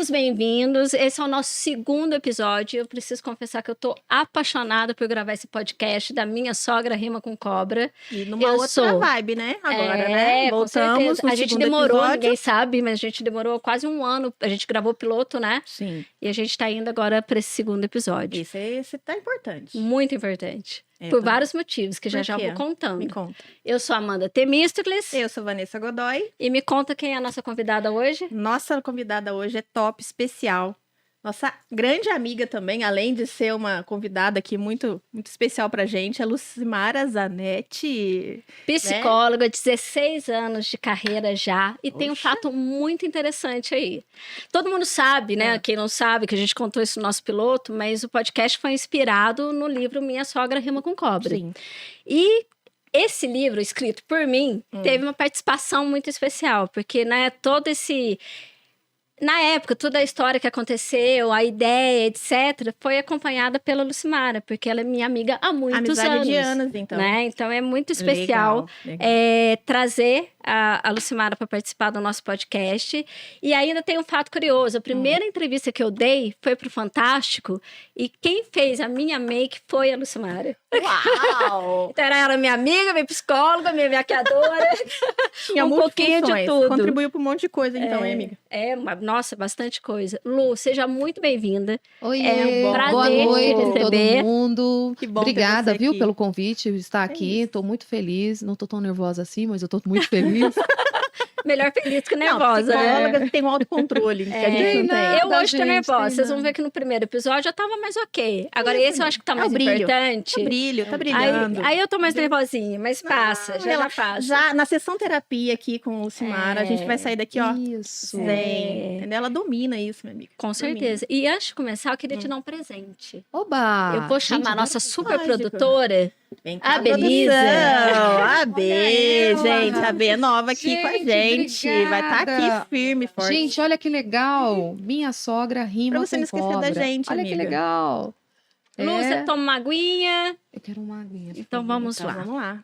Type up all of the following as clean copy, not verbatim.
todos bem-vindos. Esse é o nosso segundo episódio. Eu preciso confessar que eu tô apaixonada por gravar esse podcast da Minha Sogra Rima com Cobra. E numa outra vibe, né? Agora, né? Voltamos no a gente demorou, episódio. Ninguém sabe, mas a gente demorou quase um ano. A gente gravou o piloto, né? Sim. E a gente tá indo agora para esse segundo episódio. Esse tá importante. Muito importante. Por vários motivos, que já vou contando. Me conta. Eu sou Amanda Temístocles. Eu sou Vanessa Godoy. E me conta quem é a nossa convidada hoje. Nossa convidada hoje é top, especial. Nossa grande amiga também, além de ser uma convidada aqui muito, muito especial pra gente, é Lucimara Zanetti. Psicóloga, 16 anos de carreira já. E tem um fato muito interessante aí. Todo mundo sabe, né? Quem não sabe, que a gente contou isso no nosso piloto, mas o podcast foi inspirado no livro Minha Sogra Rima com Cobra. Sim. E esse livro, escrito por mim, teve uma participação muito especial, porque, né, todo esse... Na época, toda a história que aconteceu, a ideia, etc., foi acompanhada pela Lucimara, porque ela é minha amiga há muitos anos. Amizade de anos, então. Né? Então, é muito especial legal. Trazer a Lucimara para participar do nosso podcast. E ainda tem um fato curioso. A primeira entrevista que eu dei foi para o Fantástico, e quem fez a minha make foi a Lucimara. Uau! Então, era ela minha amiga, minha psicóloga, minha maquiadora. Tinha pouquinho de tudo. Contribuiu para um monte de coisa, então, hein, amiga? Nossa, bastante coisa. Lu, seja muito bem-vinda. Oi, um prazer boa noite te receber. Todo mundo. Que bom Obrigada, ter você viu, aqui. pelo convite, estar aqui. Estou muito feliz. Não estou tão nervosa assim, mas eu estou muito feliz. Melhor feliz que nervosa. Psicóloga tem um autocontrole que a gente não tem. Eu hoje tô nervosa. Vocês vão ver que no primeiro episódio eu tava mais ok. Agora esse eu acho que tá mais importante. Tá brilhando. Aí eu tô mais nervosinha, mas passa, já passa. Já na sessão terapia aqui com o Lucimara, a gente vai sair daqui, ó. Isso. Entendeu? Ela domina isso, minha amiga. Com certeza. E antes de começar, eu queria te dar um presente. Oba! Eu vou chamar a nossa super produtora, Vem cá, a Belisa. A B, gente. A B é nova aqui com a gente. Obrigada. Vai estar aqui firme, forte. Gente, olha que legal. Minha sogra rima Pra você com não esquecer cobra. da gente, Olha amiga. que legal. Lu, você toma uma aguinha. Eu quero uma aguinha. Então vamos Então, lá. vamos lá.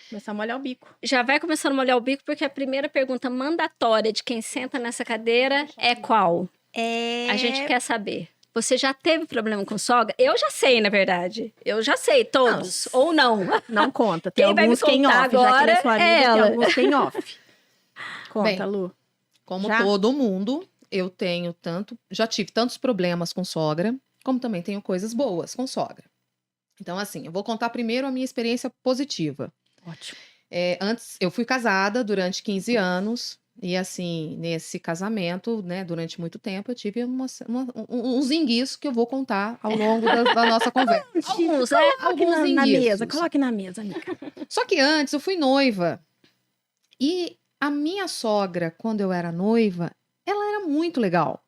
Começar a molhar o bico. Já vai começando a molhar o bico, porque a primeira pergunta mandatória de quem senta nessa cadeira é qual? A gente quer saber. Você já teve problema com sogra? Eu já sei, na verdade. Eu já sei, todos. Ou não. Não conta. Tem Quem vai me alguns que em contar off, já que agora ela é sua amiga, é tem ela. alguns que em off. Conta, Bem, Lu. Como Já? todo mundo, eu tenho já tive tantos problemas com sogra, como também tenho coisas boas com sogra. Então, assim, eu vou contar primeiro a minha experiência positiva. Ótimo. Antes, eu fui casada durante 15 anos, e assim, nesse casamento, né, durante muito tempo, eu tive uns enguiços que eu vou contar ao longo da nossa conversa. Alguns, né? Coloque Alguns na enguiços. mesa, coloque na mesa, amiga. Só que antes, eu fui noiva. E a minha sogra, quando eu era noiva, ela era muito legal.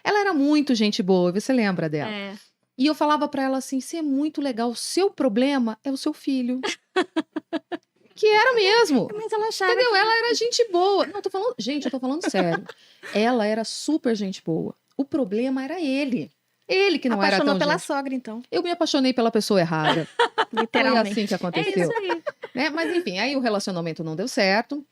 Ela era muito gente boa, você lembra dela? É. E eu falava pra ela assim, você é muito legal, o seu problema é o seu filho. Que era mesmo. Mas ela achava Entendeu? Ela era gente boa. Não, eu tô falando sério. Ela era super gente boa. O problema era ele. Ele que não era apaixonou tão pela gente. sogra, então. Eu me apaixonei pela pessoa errada. Foi Literalmente. assim que É aconteceu. isso aí. Né? Mas enfim, aí o relacionamento não deu certo.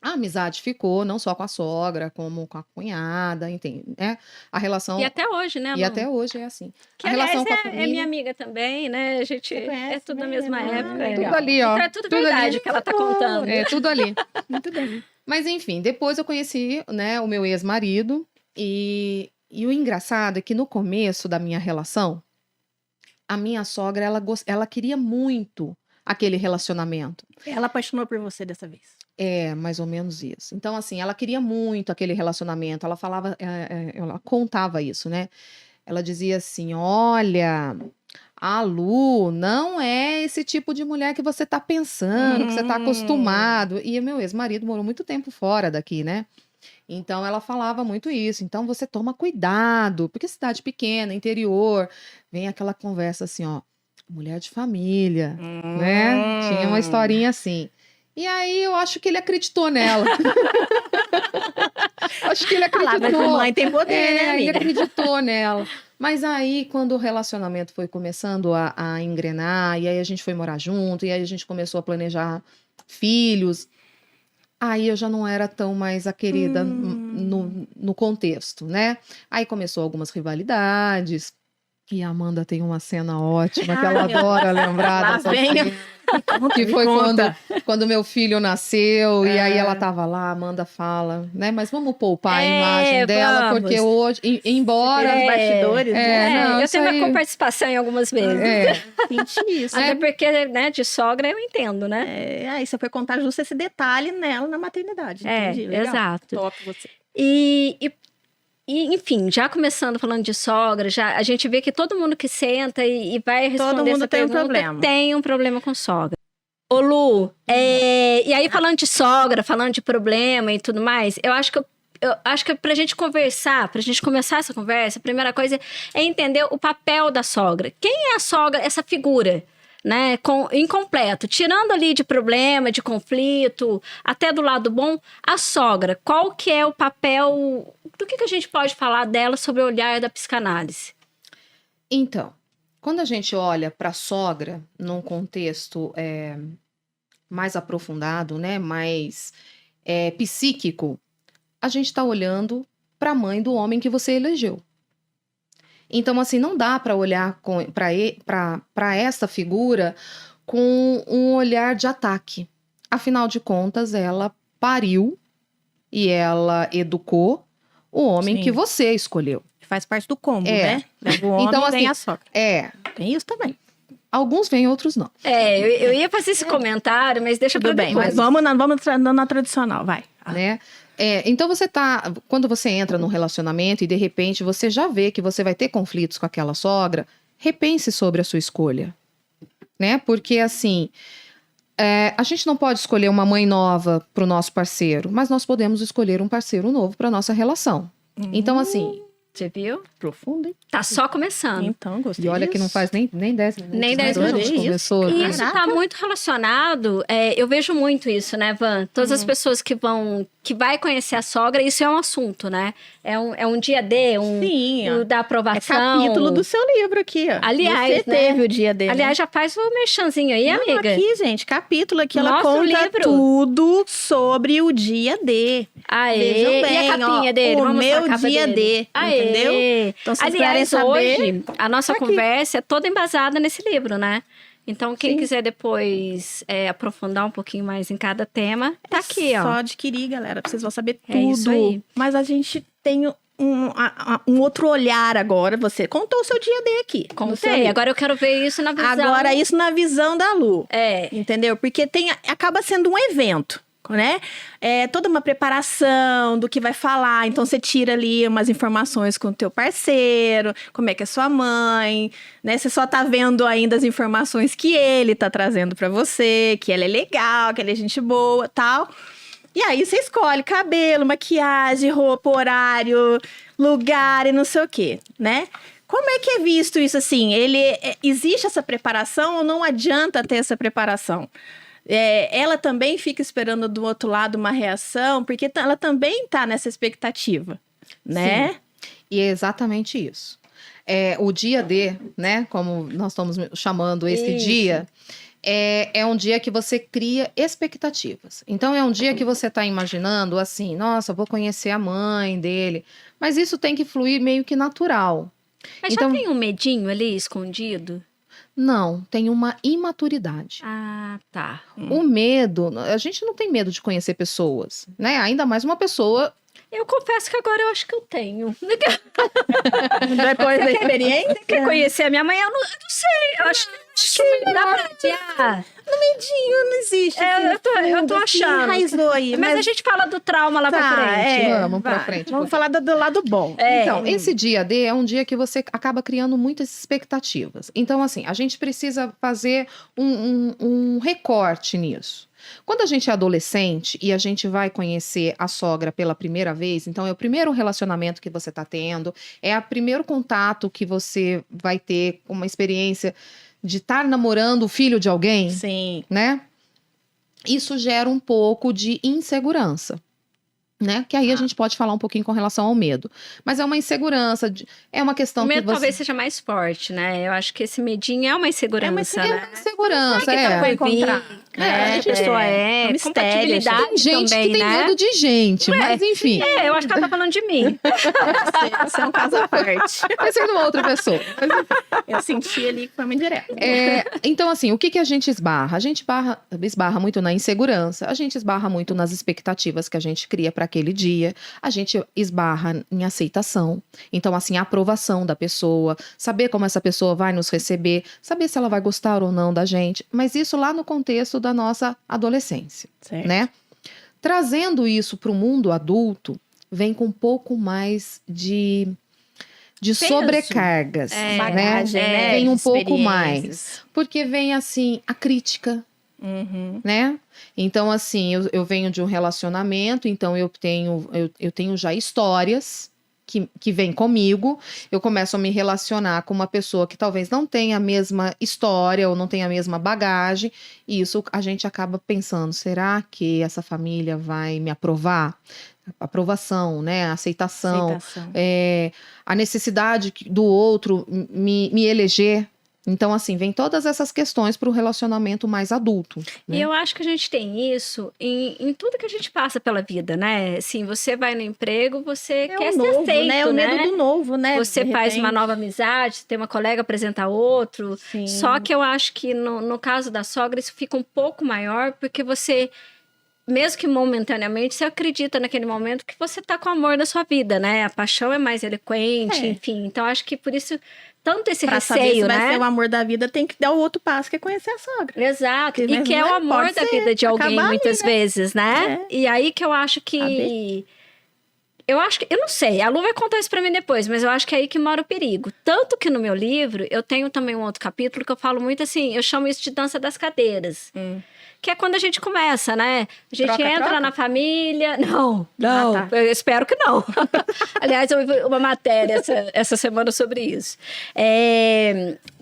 A amizade ficou, não só com a sogra, como com a cunhada, entende? Né? A relação... E até hoje, né, Lu? E até hoje é assim. Que, a relação aliás, com a é família... minha amiga também, né? A gente Você conhece, é tudo da né? mesma Ah, época. legal. Tudo ali, ó. Então é tudo Tudo verdade ali. que ela tá contando. É, tudo ali. Muito bem. Mas enfim, depois eu conheci, né, o meu ex-marido e o engraçado é que no começo da minha relação, a minha sogra, ela queria muito aquele relacionamento. Ela apaixonou por você dessa vez. É, mais ou menos isso. Então, assim, ela queria muito aquele relacionamento. Ela falava, ela contava isso, né? Ela dizia assim, olha... A Lu não é esse tipo de mulher que você tá pensando, que você tá acostumado. E o meu ex-marido morou muito tempo fora daqui, né? Então ela falava muito isso. Então você toma cuidado, porque cidade pequena, interior, vem aquela conversa assim, ó, mulher de família, né? Tinha uma historinha assim. E aí eu acho que ele acreditou nela. Acho que ele acreditou. Palavra de mãe tem poder, né, Ele amiga? acreditou nela. Mas aí, quando o relacionamento foi começando a engrenar, e aí a gente foi morar junto, e aí a gente começou a planejar filhos, aí eu já não era tão mais a querida no contexto, né? Aí começou algumas rivalidades. E a Amanda tem uma cena ótima que ela adora lembrar Lá dessa vem. cena, que foi quando meu filho nasceu e aí ela tava lá, a Amanda fala, né? Mas vamos poupar a imagem dela, vamos. porque hoje, embora... Os bastidores, né? não, eu isso tenho aí- uma participação em algumas vezes. Senti isso. Até porque, né, de sogra eu entendo, né? Aí você foi contar justo esse detalhe nela na maternidade. Entendi. Legal. Exato. Top você. E, enfim, já começando falando de sogra, a gente vê que todo mundo que senta e vai responder mundo essa tem um pergunta problema. tem um problema com sogra. Ô Lu, e aí falando de sogra, falando de problema e tudo mais, eu acho que pra gente conversar, pra gente começar essa conversa, a primeira coisa é entender o papel da sogra. Quem é a sogra, essa figura? Né, incompleto, tirando ali de problema, de conflito, até do lado bom, a sogra, qual que é o papel, do que a gente pode falar dela sobre o olhar da psicanálise? Então, quando a gente olha para a sogra num contexto mais aprofundado, né, mais psíquico, a gente está olhando para a mãe do homem que você elegeu. Então, assim, não dá para olhar para essa figura com um olhar de ataque. Afinal de contas, ela pariu e ela educou o homem Sim. que você escolheu. Faz parte do combo, né? Leva o homem Então, e vem assim, a sogra. Tem isso também. Alguns vêm, outros não. Eu ia fazer esse comentário, mas deixa pra Tudo bem, depois. mas vamos na tradicional, vai. Né? Então quando você entra num relacionamento e de repente você já vê que você vai ter conflitos com aquela sogra, repense sobre a sua escolha, né? Porque assim, a gente não pode escolher uma mãe nova para o nosso parceiro, mas nós podemos escolher um parceiro novo para nossa relação. Então assim, Você viu? Profundo, hein? Tá só começando. Então, gostei. e olha que não faz nem 10 minutos. Nem 10 né, que a minutos. gente começou. E né? isso está muito relacionado, eu vejo muito isso, né, Van? Todas as pessoas que vai conhecer a sogra, isso é um assunto, né? É um dia D, Sim, da é aprovação. capítulo do seu livro aqui, ó. Aliás, você né? teve o dia dele. Aliás, já faz o merchanzinho aí, Não, amiga. aqui, gente, capítulo aqui, ela Mostra o conta livro. tudo sobre o dia D. Aê, Vejam e a bem, capinha ó, dele? o Vamos mostrar a meu capa dia dele. D, entendeu? Então, se vocês quiserem Aliás, saber, hoje, a nossa tá aqui. conversa é toda embasada nesse livro, né? Então, quem Sim. quiser depois aprofundar um pouquinho mais em cada tema, tá aqui, ó. Só adquirir, galera, vocês vão saber É isso tudo. aí. Mas a gente tem um outro olhar agora. Você contou o seu dia D aqui. no seu Contei. livro. Agora eu quero ver isso na visão. Agora, isso na visão da Lu. É. Entendeu? Porque acaba sendo um evento, né? É toda uma preparação do que vai falar. Então, você tira ali umas informações com o teu parceiro, como é que é sua mãe, né? Você só tá vendo ainda as informações que ele tá trazendo pra você, que ela é legal, que ela é gente boa, tal. E aí, você escolhe cabelo, maquiagem, roupa, horário, lugar e não sei o quê, né? Como é que é visto isso assim? Existe essa preparação ou não adianta ter essa preparação? Ela também fica esperando do outro lado uma reação, porque ela também tá nessa expectativa, né? Sim. E é exatamente isso. O dia D, né? Como nós estamos chamando esse Isso. dia, é um dia que você cria expectativas. Então, é um dia que você está imaginando assim, nossa, vou conhecer a mãe dele. Mas isso tem que fluir meio que natural. Mas Então- já tem um medinho ali escondido? Não, tem uma imaturidade. Ah, tá. O medo, a gente não tem medo de conhecer pessoas, né? Ainda mais uma pessoa. Eu confesso que agora eu acho que eu tenho. Depois da experiência. Quer conhecer a minha mãe? Eu não sei. Eu acho que dá pra adiar. Medinho não existe. Eu tô achando. Enraizou aí. Mas a gente fala do trauma lá pra frente. Vamos pra frente. Vamos falar do lado bom. Então, esse dia D é um dia que você acaba criando muitas expectativas. Então, assim, a gente precisa fazer um recorte nisso. Quando a gente é adolescente e a gente vai conhecer a sogra pela primeira vez, então é o primeiro relacionamento que você está tendo, é o primeiro contato que você vai ter, uma experiência de estar namorando o filho de alguém, Sim. né? Isso gera um pouco de insegurança, né? Que aí a gente pode falar um pouquinho com relação ao medo. Mas é uma insegurança, é uma questão O medo que você... talvez seja mais forte, né? Eu acho que esse medinho é uma insegurança, É né? uma insegurança, segurança, que ela vai encontrar, né? Que pessoa é, um mistério, compatibilidade Tem gente também, que tem né? medo de gente, mas enfim. Eu acho que ela tá falando de mim. Você é um caso à parte. Vai ser uma outra pessoa. Eu senti ali que foi uma indireta. Então, assim, o que a gente esbarra? A gente esbarra muito na insegurança, a gente esbarra muito nas expectativas que a gente cria para aquele dia, a gente esbarra em aceitação. Então, assim, a aprovação da pessoa, saber como essa pessoa vai nos receber, saber se ela vai gostar ou não da gente, mas isso lá no contexto da nossa adolescência, Certo. né? Trazendo isso para o mundo adulto, vem com um pouco mais de sobrecargas, Bagagem, né? Vem um de pouco mais. experiências. Porque vem, assim, a crítica, Uhum. né? Então, assim, eu venho de um relacionamento, então eu tenho já histórias que vêm comigo, eu começo a me relacionar com uma pessoa que talvez não tenha a mesma história ou não tenha a mesma bagagem, e isso a gente acaba pensando, será que essa família vai me aprovar? Aprovação, né? Aceitação, Aceitação. a necessidade do outro me eleger. Então, assim, vem todas essas questões para o relacionamento mais adulto. Né? E eu acho que a gente tem isso em tudo que a gente passa pela vida, né? Assim, você vai no emprego, você quer o ser novo, aceito, né? O medo do novo, né? Você De faz uma repente. nova amizade, tem uma colega apresenta outro. Sim. Só que eu acho que no caso da sogra, isso fica um pouco maior, porque você, mesmo que momentaneamente, você acredita naquele momento que você tá com o amor da sua vida, né? A paixão é mais eloquente, enfim. Então, acho que por isso, tanto esse Pra saber receio, se vai né? ser o amor da vida, tem que dar o outro passo, que é conhecer a sogra. Exato, Porque e que é mesmo, o né, amor pode da ser, vida de alguém, acabar ali, muitas vezes, né? É. E aí que eu acho que... Eu acho que... Eu não sei, a Lu vai contar isso pra mim depois, mas eu acho que é aí que mora o perigo. Tanto que no meu livro, eu tenho também um outro capítulo que eu falo muito assim, eu chamo isso de dança das cadeiras. Que é quando a gente começa, né? A gente entra na família... Não, tá. eu espero que não. Aliás, eu vi uma matéria essa semana sobre isso.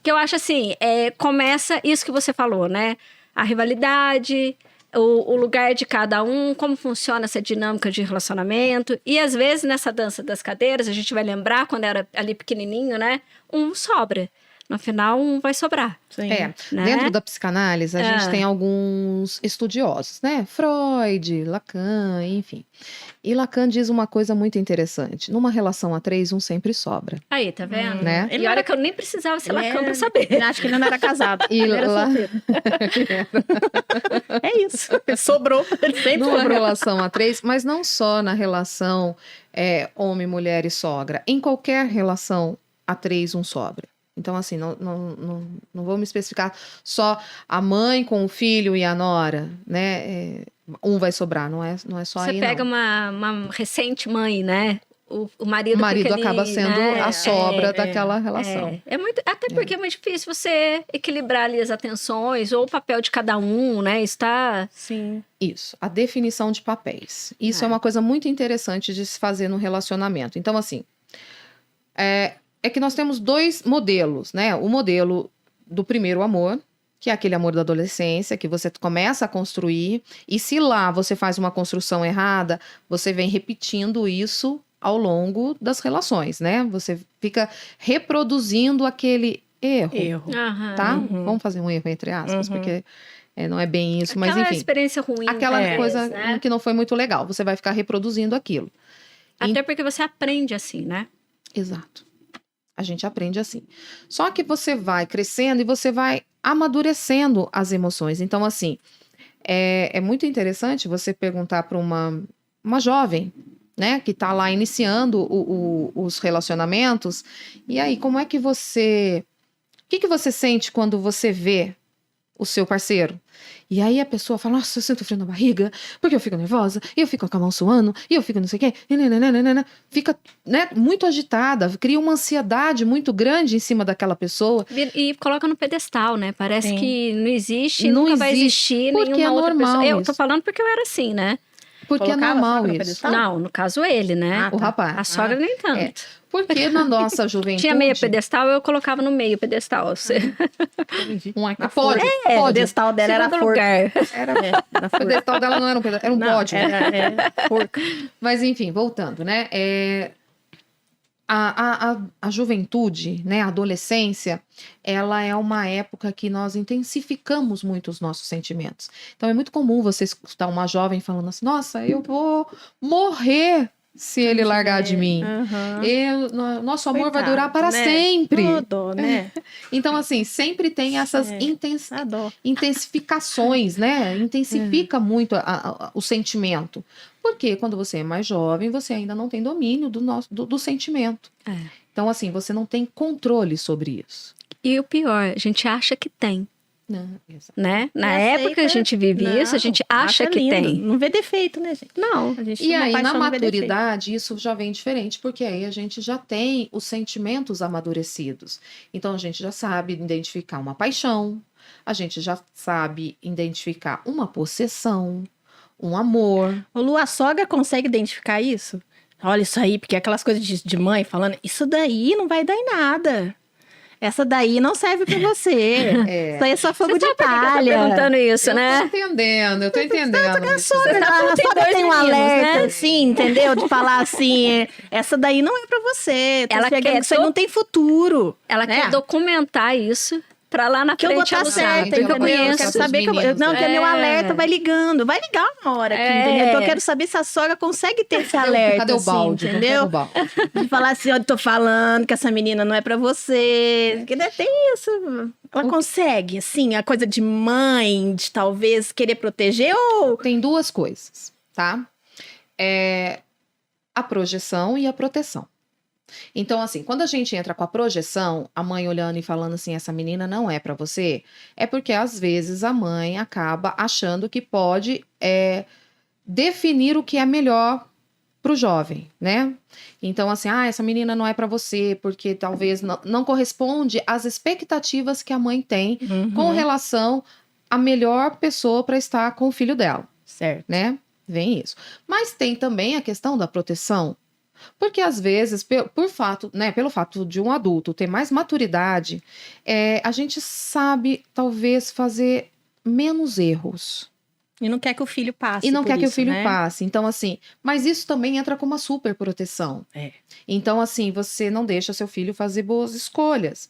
Que eu acho assim, começa isso que você falou, né? A rivalidade, o lugar de cada um, como funciona essa dinâmica de relacionamento. E às vezes nessa dança das cadeiras, a gente vai lembrar quando era ali pequenininho, né? Um sobra. No final, um vai sobrar. Sim. né? Dentro da psicanálise, a gente tem alguns estudiosos, né? Freud, Lacan, enfim. E Lacan diz uma coisa muito interessante. Numa relação a três, um sempre sobra. Aí, tá vendo? Né? E olha que eu nem precisava ser Lacan pra saber. Eu acho que ele não era casado. E Ele era lá- solteiro. É isso. Sobrou. Ele sempre Numa sobrou. relação a três, mas não só na relação homem, mulher e sogra. Em qualquer relação a três, um sobra. Então, assim, não vou me especificar só a mãe com o filho e a nora, né? Um vai sobrar, não é só Você aí, pega não. uma recente mãe, né? O marido O marido fica ali, acaba sendo né? a sobra daquela relação. É muito, até porque é muito difícil você equilibrar ali as atenções ou o papel de cada um, né? Está... Sim. Isso, a definição de papéis. Isso é uma coisa muito interessante de se fazer no relacionamento. Então, assim, é que nós temos dois modelos, né? O modelo do primeiro amor, que é aquele amor da adolescência, que você começa a construir, e se lá você faz uma construção errada, você vem repetindo isso ao longo das relações, né? Você fica reproduzindo aquele erro. Aham. Tá? Vamos fazer um erro entre aspas, porque não é bem isso, mas Aquela enfim. experiência ruim. Aquela talvez, coisa né? que não foi muito legal. Você vai ficar reproduzindo aquilo. Até porque você aprende assim, né? Exato. A gente aprende assim. Só que você vai crescendo e você vai amadurecendo as emoções. Então, assim, é muito interessante você perguntar para uma jovem, né, que está lá iniciando os relacionamentos. E aí, como é que você... O que você sente quando você vê o seu parceiro? E aí a pessoa fala, nossa, eu sinto frio na barriga, porque eu fico nervosa, e eu fico com a mão suando, e eu fico não sei o quê, e nananana. Fica, né, muito agitada, cria uma ansiedade muito grande em cima daquela pessoa. E coloca no pedestal, né? Parece Sim. que não existe, Não nunca vai existe, existir porque nenhuma é outra normal pessoa. Eu tô isso. falando porque eu era assim, né? Porque Colocava é a normal sogra no isso. pedestal? Não, no caso ele, né? Ah, O tá. rapaz. A sogra nem tanto. Porque na nossa juventude... Tinha meia pedestal, eu colocava no meio pedestal. Entendi. Pode, O pode. pedestal dela era Segundo forca. lugar. Era O pedestal dela não era um pedestal, era um Não, pódio. era forca. Mas enfim, voltando, né? A juventude, né, a adolescência, ela é uma época que nós intensificamos muito os nossos sentimentos. Então é muito comum você escutar uma jovem falando assim, nossa, eu vou morrer se ele largar de mim. Nosso amor vai durar para sempre. Tudo, né? Então, assim, sempre tem essas intensificações, né? Intensifica muito o sentimento. Porque quando você é mais jovem, você ainda não tem domínio do sentimento. Então, assim, você não tem controle sobre isso. E o pior, a gente acha que tem. Não, né? Na época que a gente vive isso, a gente acha que lindo. tem. Não vê defeito, né, gente? Não. E aí, na maturidade, isso já vem diferente, porque aí a gente já tem os sentimentos amadurecidos. Então, a gente já sabe identificar uma paixão, a gente já sabe identificar uma possessão, um amor. O Lu, a sogra consegue identificar isso? Olha isso aí, porque aquelas coisas de mãe falando, isso daí não vai dar em nada. Essa daí não serve pra você. Isso aí é só fogo de palha. Você tá perguntando isso, né? Eu tô entendendo. A sogra tem um alerta, assim, entendeu? De falar assim, essa daí não é pra você. Ela quer que isso aí não tem futuro. Ela quer documentar isso pra lá na frente. Que eu vou estar certa, porque eu conheço. Eu quero saber que meu alerta vai ligando. Vai ligar uma hora aqui, entendeu? Então eu quero saber se a sogra consegue ter esse alerta. Cadê o balde? Assim, entendeu? De falar assim, olha, tô falando que essa menina não é pra você. Porque tem isso. Ela consegue, assim, a coisa de mãe, de talvez querer proteger ou... Tem duas coisas, tá? A projeção e a proteção. Então, assim, quando a gente entra com a projeção, a mãe olhando e falando assim, essa menina não é pra você, é porque às vezes a mãe acaba achando que pode definir o que é melhor pro jovem, né? Então, assim, essa menina não é pra você, porque talvez não corresponde às expectativas que a mãe tem com relação à melhor pessoa para estar com o filho dela. Certo. Né? Vem isso. Mas tem também a questão da proteção. Porque às vezes, pelo fato de um adulto ter mais maturidade, a gente sabe talvez fazer menos erros. E não quer que o filho passe. E não quer que o filho né? passe. Então, assim, mas isso também entra como uma super proteção. Então, assim, você não deixa seu filho fazer boas escolhas.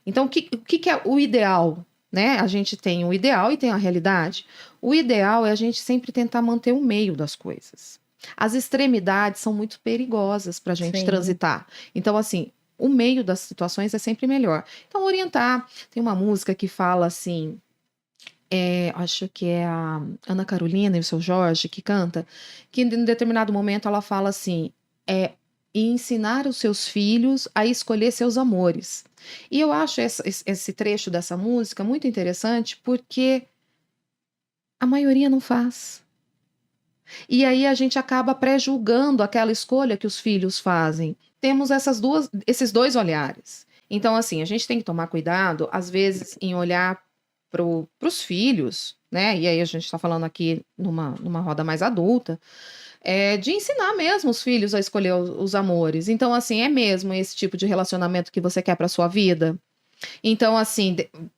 Então, o que é o ideal? Né? A gente tem o ideal e tem a realidade. O ideal é a gente sempre tentar manter o meio das coisas. As extremidades são muito perigosas para a gente transitar. Então, assim, o meio das situações é sempre melhor. Então, orientar. Tem uma música que fala assim, acho que é a Ana Carolina e o seu Jorge que canta, que em determinado momento ela fala assim, e ensinar os seus filhos a escolher seus amores. E eu acho esse trecho dessa música muito interessante porque a maioria não faz. E aí a gente acaba pré-julgando aquela escolha que os filhos fazem. Temos esses dois olhares. Então, assim, a gente tem que tomar cuidado, às vezes, em olhar para os filhos, né? E aí a gente está falando aqui numa roda mais adulta, de ensinar mesmo os filhos a escolher os amores. Então, assim, é mesmo esse tipo de relacionamento que você quer para sua vida? Então, assim,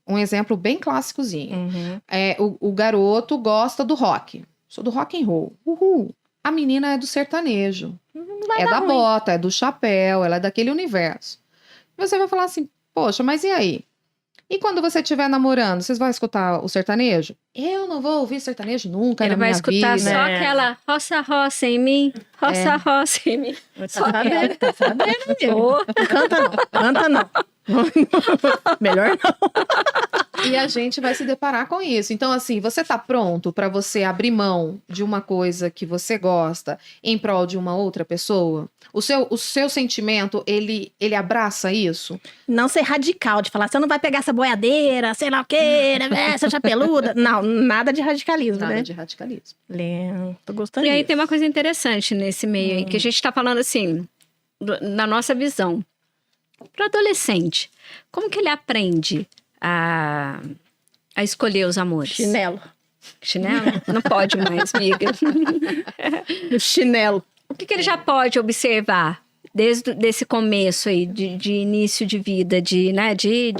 um exemplo bem clássicozinho. O garoto gosta do rock. Sou do rock and roll. Uhul. A menina é do sertanejo. É da bota, é do chapéu, ela é daquele universo. Você vai falar assim, poxa, mas e aí? E quando você estiver namorando, vocês vão escutar o sertanejo? Eu não vou ouvir sertanejo nunca na minha vida. Ele vai escutar só aquela roça, roça em mim, roça, roça em mim. Tá sabendo. Canta não. Melhor não. E a gente vai se deparar com isso. Então, assim, você tá pronto para você abrir mão de uma coisa que você gosta em prol de uma outra pessoa? O seu sentimento, ele abraça isso? Não ser radical, de falar, você não vai pegar essa boiadeira, sei lá o quê, essa chapeluda. Não, nada de radicalismo, né? Nada de radicalismo. Tô gostando E aí disso. tem uma coisa interessante nesse meio aí, que a gente tá falando assim, na nossa visão. Para adolescente, como que ele aprende a escolher os amores? Chinelo. Chinelo? Não pode mais, amiga. O chinelo. O que ele já pode observar desde esse começo aí, de início de vida, de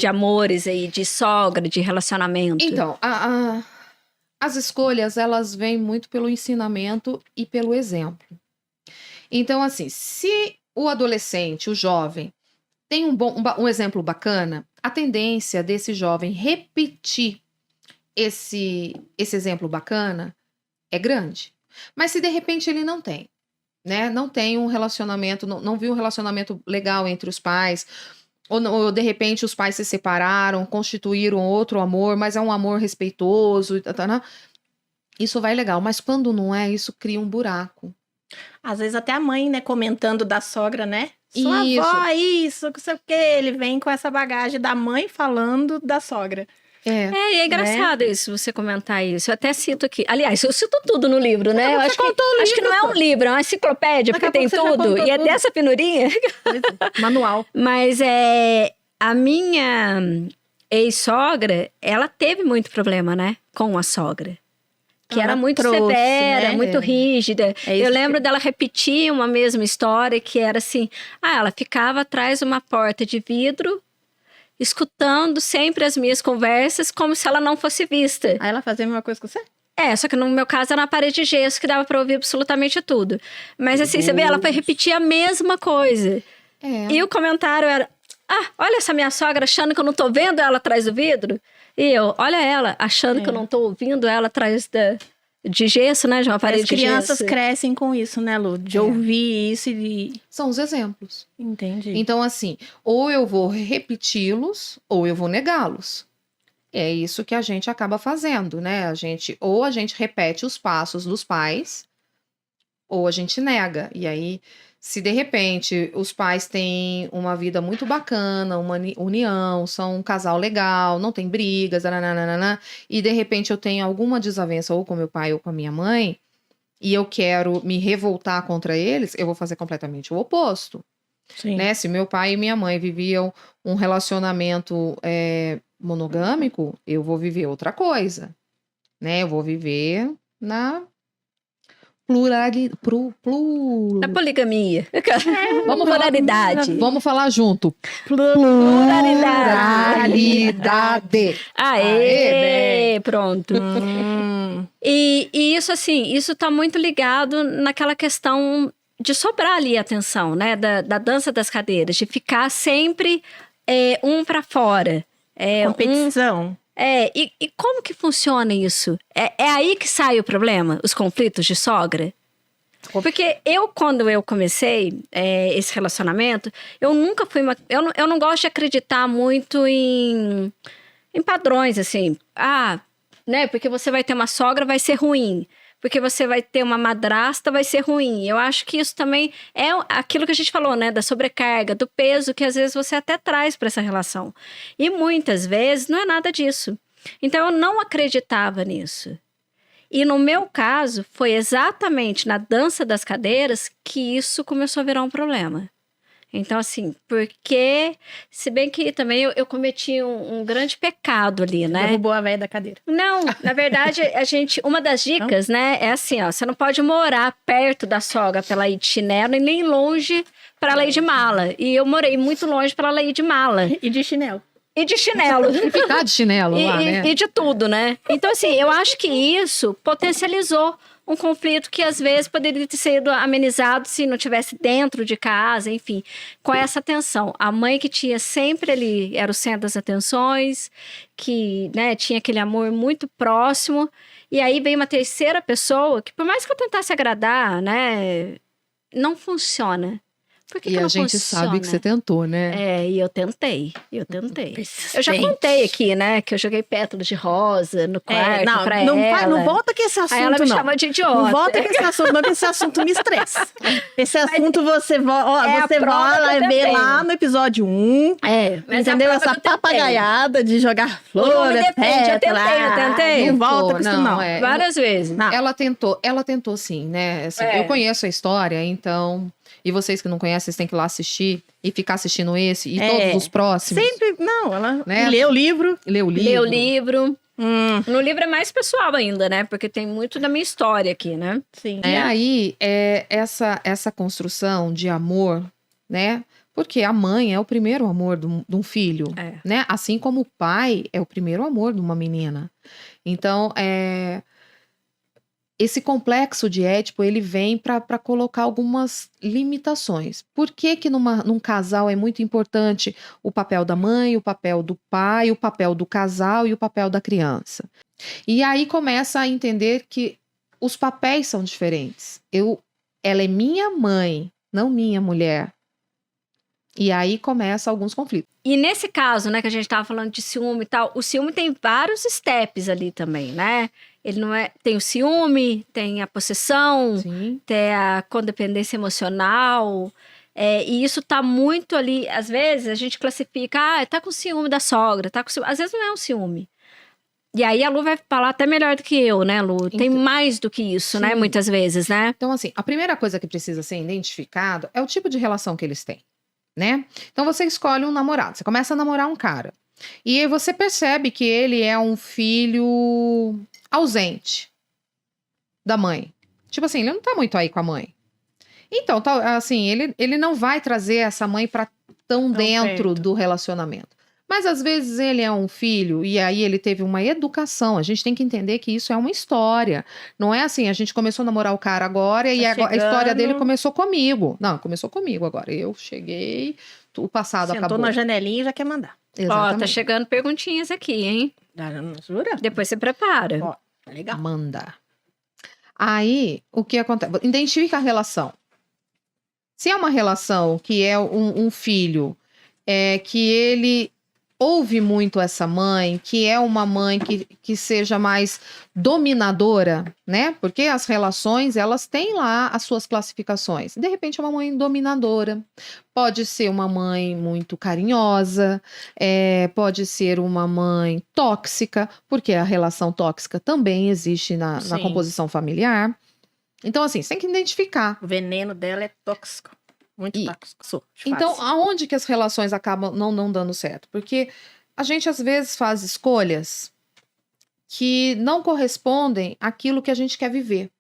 amores aí, de sogra, de relacionamento? Então, as escolhas, elas vêm muito pelo ensinamento e pelo exemplo. Então, assim, se o adolescente, o jovem, tem um exemplo bacana, a tendência desse jovem repetir esse exemplo bacana é grande. Mas se de repente ele não tem, né? Não tem um relacionamento, não viu um relacionamento legal entre os pais, ou de repente os pais se separaram, constituíram outro amor, mas é um amor respeitoso, isso vai legal. Mas quando não é, isso cria um buraco. Às vezes até a mãe, né, comentando da sogra, né? Sua Isso. avó, isso, não sei o quê. Ele vem com essa bagagem da mãe falando da sogra. E é engraçado isso, você comentar isso. Eu até cito aqui. Aliás, eu cito tudo no livro, né? Eu acho que não é um livro, é uma enciclopédia, porque tem tudo. E é dessa penurinha. Manual. Mas a minha ex-sogra, ela teve muito problema, né? Com a sogra. Que era muito severa, né? muito rígida. É Eu lembro dela repetir uma mesma história, que era assim... ela ficava atrás de uma porta de vidro, escutando sempre as minhas conversas, como se ela não fosse vista. Aí ela fazia a mesma coisa que você? Só que no meu caso era uma parede de gesso que dava pra ouvir absolutamente tudo. Mas assim, você vê, ela foi repetir a mesma coisa. E o comentário era... olha essa minha sogra achando que eu não tô vendo ela atrás do vidro. E eu, olha ela, achando que eu não tô ouvindo ela atrás de gesso, né? De uma parede de gesso. As crianças crescem com isso, né, Lu? De ouvir isso e de... São os exemplos. Entendi. Então, assim, ou eu vou repeti-los, ou eu vou negá-los. É isso que a gente acaba fazendo, né? Ou a gente repete os passos dos pais, ou a gente nega. E aí, se de repente os pais têm uma vida muito bacana, uma união, são um casal legal, não tem brigas, nananana, e de repente eu tenho alguma desavença ou com meu pai ou com a minha mãe, e eu quero me revoltar contra eles, eu vou fazer completamente o oposto. Sim. Né? Se meu pai e minha mãe viviam um relacionamento monogâmico, eu vou viver outra coisa. Né? Eu vou viver na Na poligamia. Pluralidade. Vamos falar junto. Pluralidade. Aê, pronto. E isso, assim, isso tá muito ligado naquela questão de sobrar ali a atenção, né? Da dança das cadeiras, de ficar sempre um para fora. Competição. E como que funciona isso? É aí que sai o problema? Os conflitos de sogra? Porque quando eu comecei esse relacionamento, eu nunca fui eu não gosto de acreditar muito em padrões, assim. Né? Porque você vai ter uma sogra, vai ser ruim. Porque você vai ter uma madrasta, vai ser ruim. Eu acho que isso também é aquilo que a gente falou, né? Da sobrecarga, do peso que às vezes você até traz para essa relação. E muitas vezes não é nada disso. Então, eu não acreditava nisso. E no meu caso, foi exatamente na dança das cadeiras que isso começou a virar um problema. Então, assim, porque... Se bem que também eu cometi um grande pecado ali, né? Derrubou a velha da cadeira. Não, na verdade, uma das dicas, né, é assim, você não pode morar perto da sogra pra ela ir de chinelo e nem longe pra ela ir de mala. E eu morei muito longe pra ela ir de mala. E de chinelo. E de chinelo. E ficar de chinelo lá, né? E de tudo, né? Então, assim, eu acho que isso potencializou um conflito que às vezes poderia ter sido amenizado se não tivesse dentro de casa, enfim, com essa atenção. A mãe que tinha sempre ali, era o centro das atenções, que, né, tinha aquele amor muito próximo, e aí veio uma terceira pessoa que, por mais que eu tentasse agradar, né, não funciona. Por que E que a não gente funciona? sabe que você tentou, né? E eu tentei. Eu já contei aqui, né, que eu joguei pétalas de rosa no quarto pra ela. Não volta com esse assunto, Aí ela me não. chama de idiota. Não volta com esse assunto, não, que esse assunto me estressa. Esse assunto você a vai prova lá que eu ver tentei. lá no episódio 1. Mas Entendeu? a prova Essa que eu tentei. papagaiada de jogar O nome flores, depende, eu tentei. Não volta com isso, não. Várias vezes. Não. Ela tentou sim, né? Assim, eu conheço a história, então... E vocês que não conhecem, vocês têm que ir lá assistir e ficar assistindo esse e todos os próximos. Sempre, não, ela Né? lê o livro. Lê o livro. Lê o livro. No livro é mais pessoal ainda, né? Porque tem muito da minha história aqui, né? Sim. E aí, essa construção de amor, né? Porque a mãe é o primeiro amor de um filho, né? Assim como o pai é o primeiro amor de uma menina. Então, esse complexo de Édipo, ele vem para colocar algumas limitações. Por que que num casal é muito importante o papel da mãe, o papel do pai, o papel do casal e o papel da criança? E aí começa a entender que os papéis são diferentes. Ela é minha mãe, não minha mulher. E aí começa alguns conflitos. E nesse caso, né, que a gente tava falando de ciúme e tal, o ciúme tem vários steps ali também, né? Ele não é... Tem o ciúme, tem a possessão, Sim. tem a codependência emocional. E isso tá muito ali... Às vezes, a gente classifica... tá com ciúme da sogra, tá com ciúme... Às vezes não é um ciúme. E aí a Lu vai falar até melhor do que eu, né, Lu? Tem Então, mais do que isso, né? sim. Muitas vezes, né? Então, assim, a primeira coisa que precisa ser identificado é o tipo de relação que eles têm, né? Então, você escolhe um namorado, você começa a namorar um cara. E aí você percebe que ele é um filho ausente da mãe. Tipo assim, ele não tá muito aí com a mãe. Então, assim, ele não vai trazer essa mãe pra tão dentro perto. do relacionamento. Mas às vezes ele é um filho e aí ele teve uma educação. A gente tem que entender que isso é uma história. Não é assim, a gente começou a namorar o cara agora e a história dele começou comigo. Não, começou comigo agora. Eu cheguei, o passado Sentou acabou. na janelinha e já quer mandar. Ó, Exatamente. tá chegando perguntinhas aqui, hein? Jura? Depois você prepara. Ó, tá legal. Manda. Aí, o que acontece? Identifica a relação. Se é uma relação que é um filho, que ele ouve muito essa mãe, que é uma mãe que seja mais dominadora, né? Porque as relações, elas têm lá as suas classificações. De repente é uma mãe dominadora, pode ser uma mãe muito carinhosa, pode ser uma mãe tóxica, porque a relação tóxica também existe na Sim. composição familiar. Então, assim, você tem que identificar. O veneno dela é tóxico. Muito tóxico. Então, aonde que as relações acabam não dando certo? Porque a gente, às vezes, faz escolhas que não correspondem àquilo que a gente quer viver.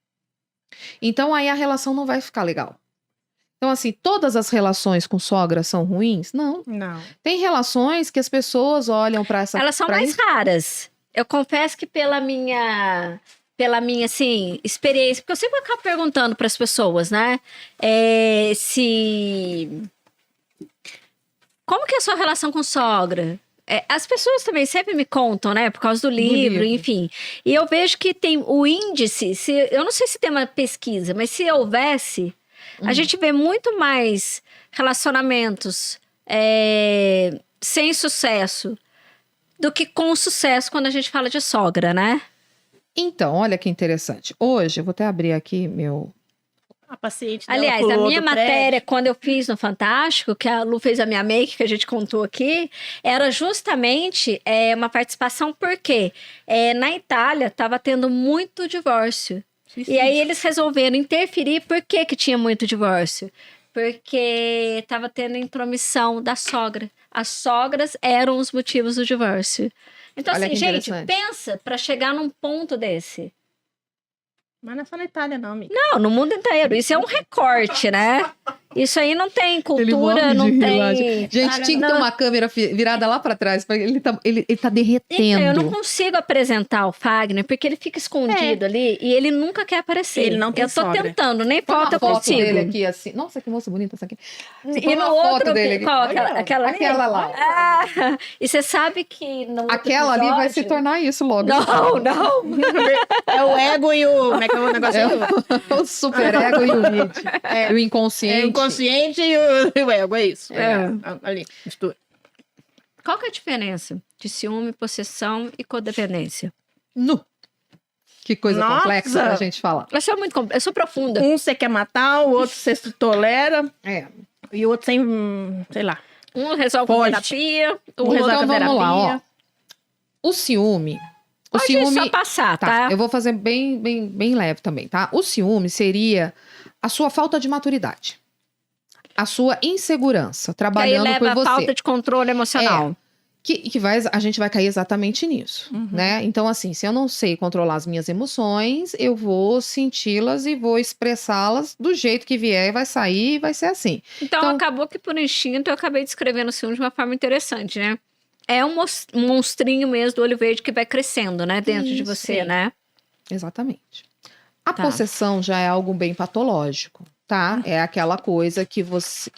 Então, aí a relação não vai ficar legal. Então, assim, todas as relações com sogra são ruins? Não. Não. Tem relações que as pessoas olham para essa... Elas são pra mais isso. raras. Eu confesso que pela minha, assim, experiência, porque eu sempre acabo perguntando para as pessoas, né? Como que é a sua relação com sogra? As pessoas também sempre me contam, né? Por causa do livro, enfim. E eu vejo que tem o índice, eu não sei se tem uma pesquisa, mas se houvesse, a gente vê muito mais relacionamentos sem sucesso do que com sucesso quando a gente fala de sogra, né? Então, olha que interessante. Hoje, eu vou até abrir aqui A paciente dela Aliás, a pulou minha do matéria, prédio. quando eu fiz no Fantástico, que a Lu fez a minha make, que a gente contou aqui, era justamente uma participação, porque na Itália estava tendo muito divórcio. Sim, E aí eles resolveram interferir. Por que tinha muito divórcio? Porque estava tendo intromissão da sogra. As sogras eram os motivos do divórcio. Então, Olha assim, que gente, interessante. pensa para chegar num ponto desse. Mas não é só na Itália, não, amiga. Não, no mundo inteiro. Isso é um recorte, né? Isso aí não tem cultura, não tem... Gente, tinha que ter uma câmera virada lá pra trás, porque ele tá derretendo. Então, eu não consigo apresentar o Fagner, porque ele fica escondido ali e ele nunca quer aparecer. Ele não tem Eu tô sogra. tentando, nem Põe uma foto eu foto consigo. dele aqui, assim. Nossa, que moça bonita essa aqui. Você põe E no uma foto outro, dele aqui. qual? Olha, Aquela ali? aquela lá. Ah, e você sabe que no outro Aquela ali vai se episódio- tornar isso logo. Não. É o ego e o... Como é que é o negócio? O superego e o id. E o É inconsciente. o inconsciente e o ego, é isso. Ali, mistura. Qual que é a diferença de ciúme, possessão e codependência? Nu. Que coisa Nossa. complexa pra gente falar. Eu sou profunda. Um você quer matar, o outro você se tolera, É. e o outro sem, sei lá. Um resolve com Pode. terapia, o Um outro... resolve Então com vamos lá, ó. terapia. O ciúme. O Pode ciúme. só passar, tá? Eu vou fazer bem leve também, tá? O ciúme seria a sua falta de maturidade. A sua insegurança, Que aí trabalhando leva por a você. falta de controle emocional. A gente vai cair exatamente nisso, né? Então, assim, se eu não sei controlar as minhas emoções, eu vou senti-las e vou expressá-las do jeito que vier, vai sair e vai ser assim. Então, acabou que por instinto eu acabei descrevendo o ciúme de uma forma interessante, né? É um monstrinho mesmo do olho verde que vai crescendo, né? Dentro de Isso, você, sim. né? Exatamente. A Tá. possessão já é algo bem patológico, tá? É aquela coisa que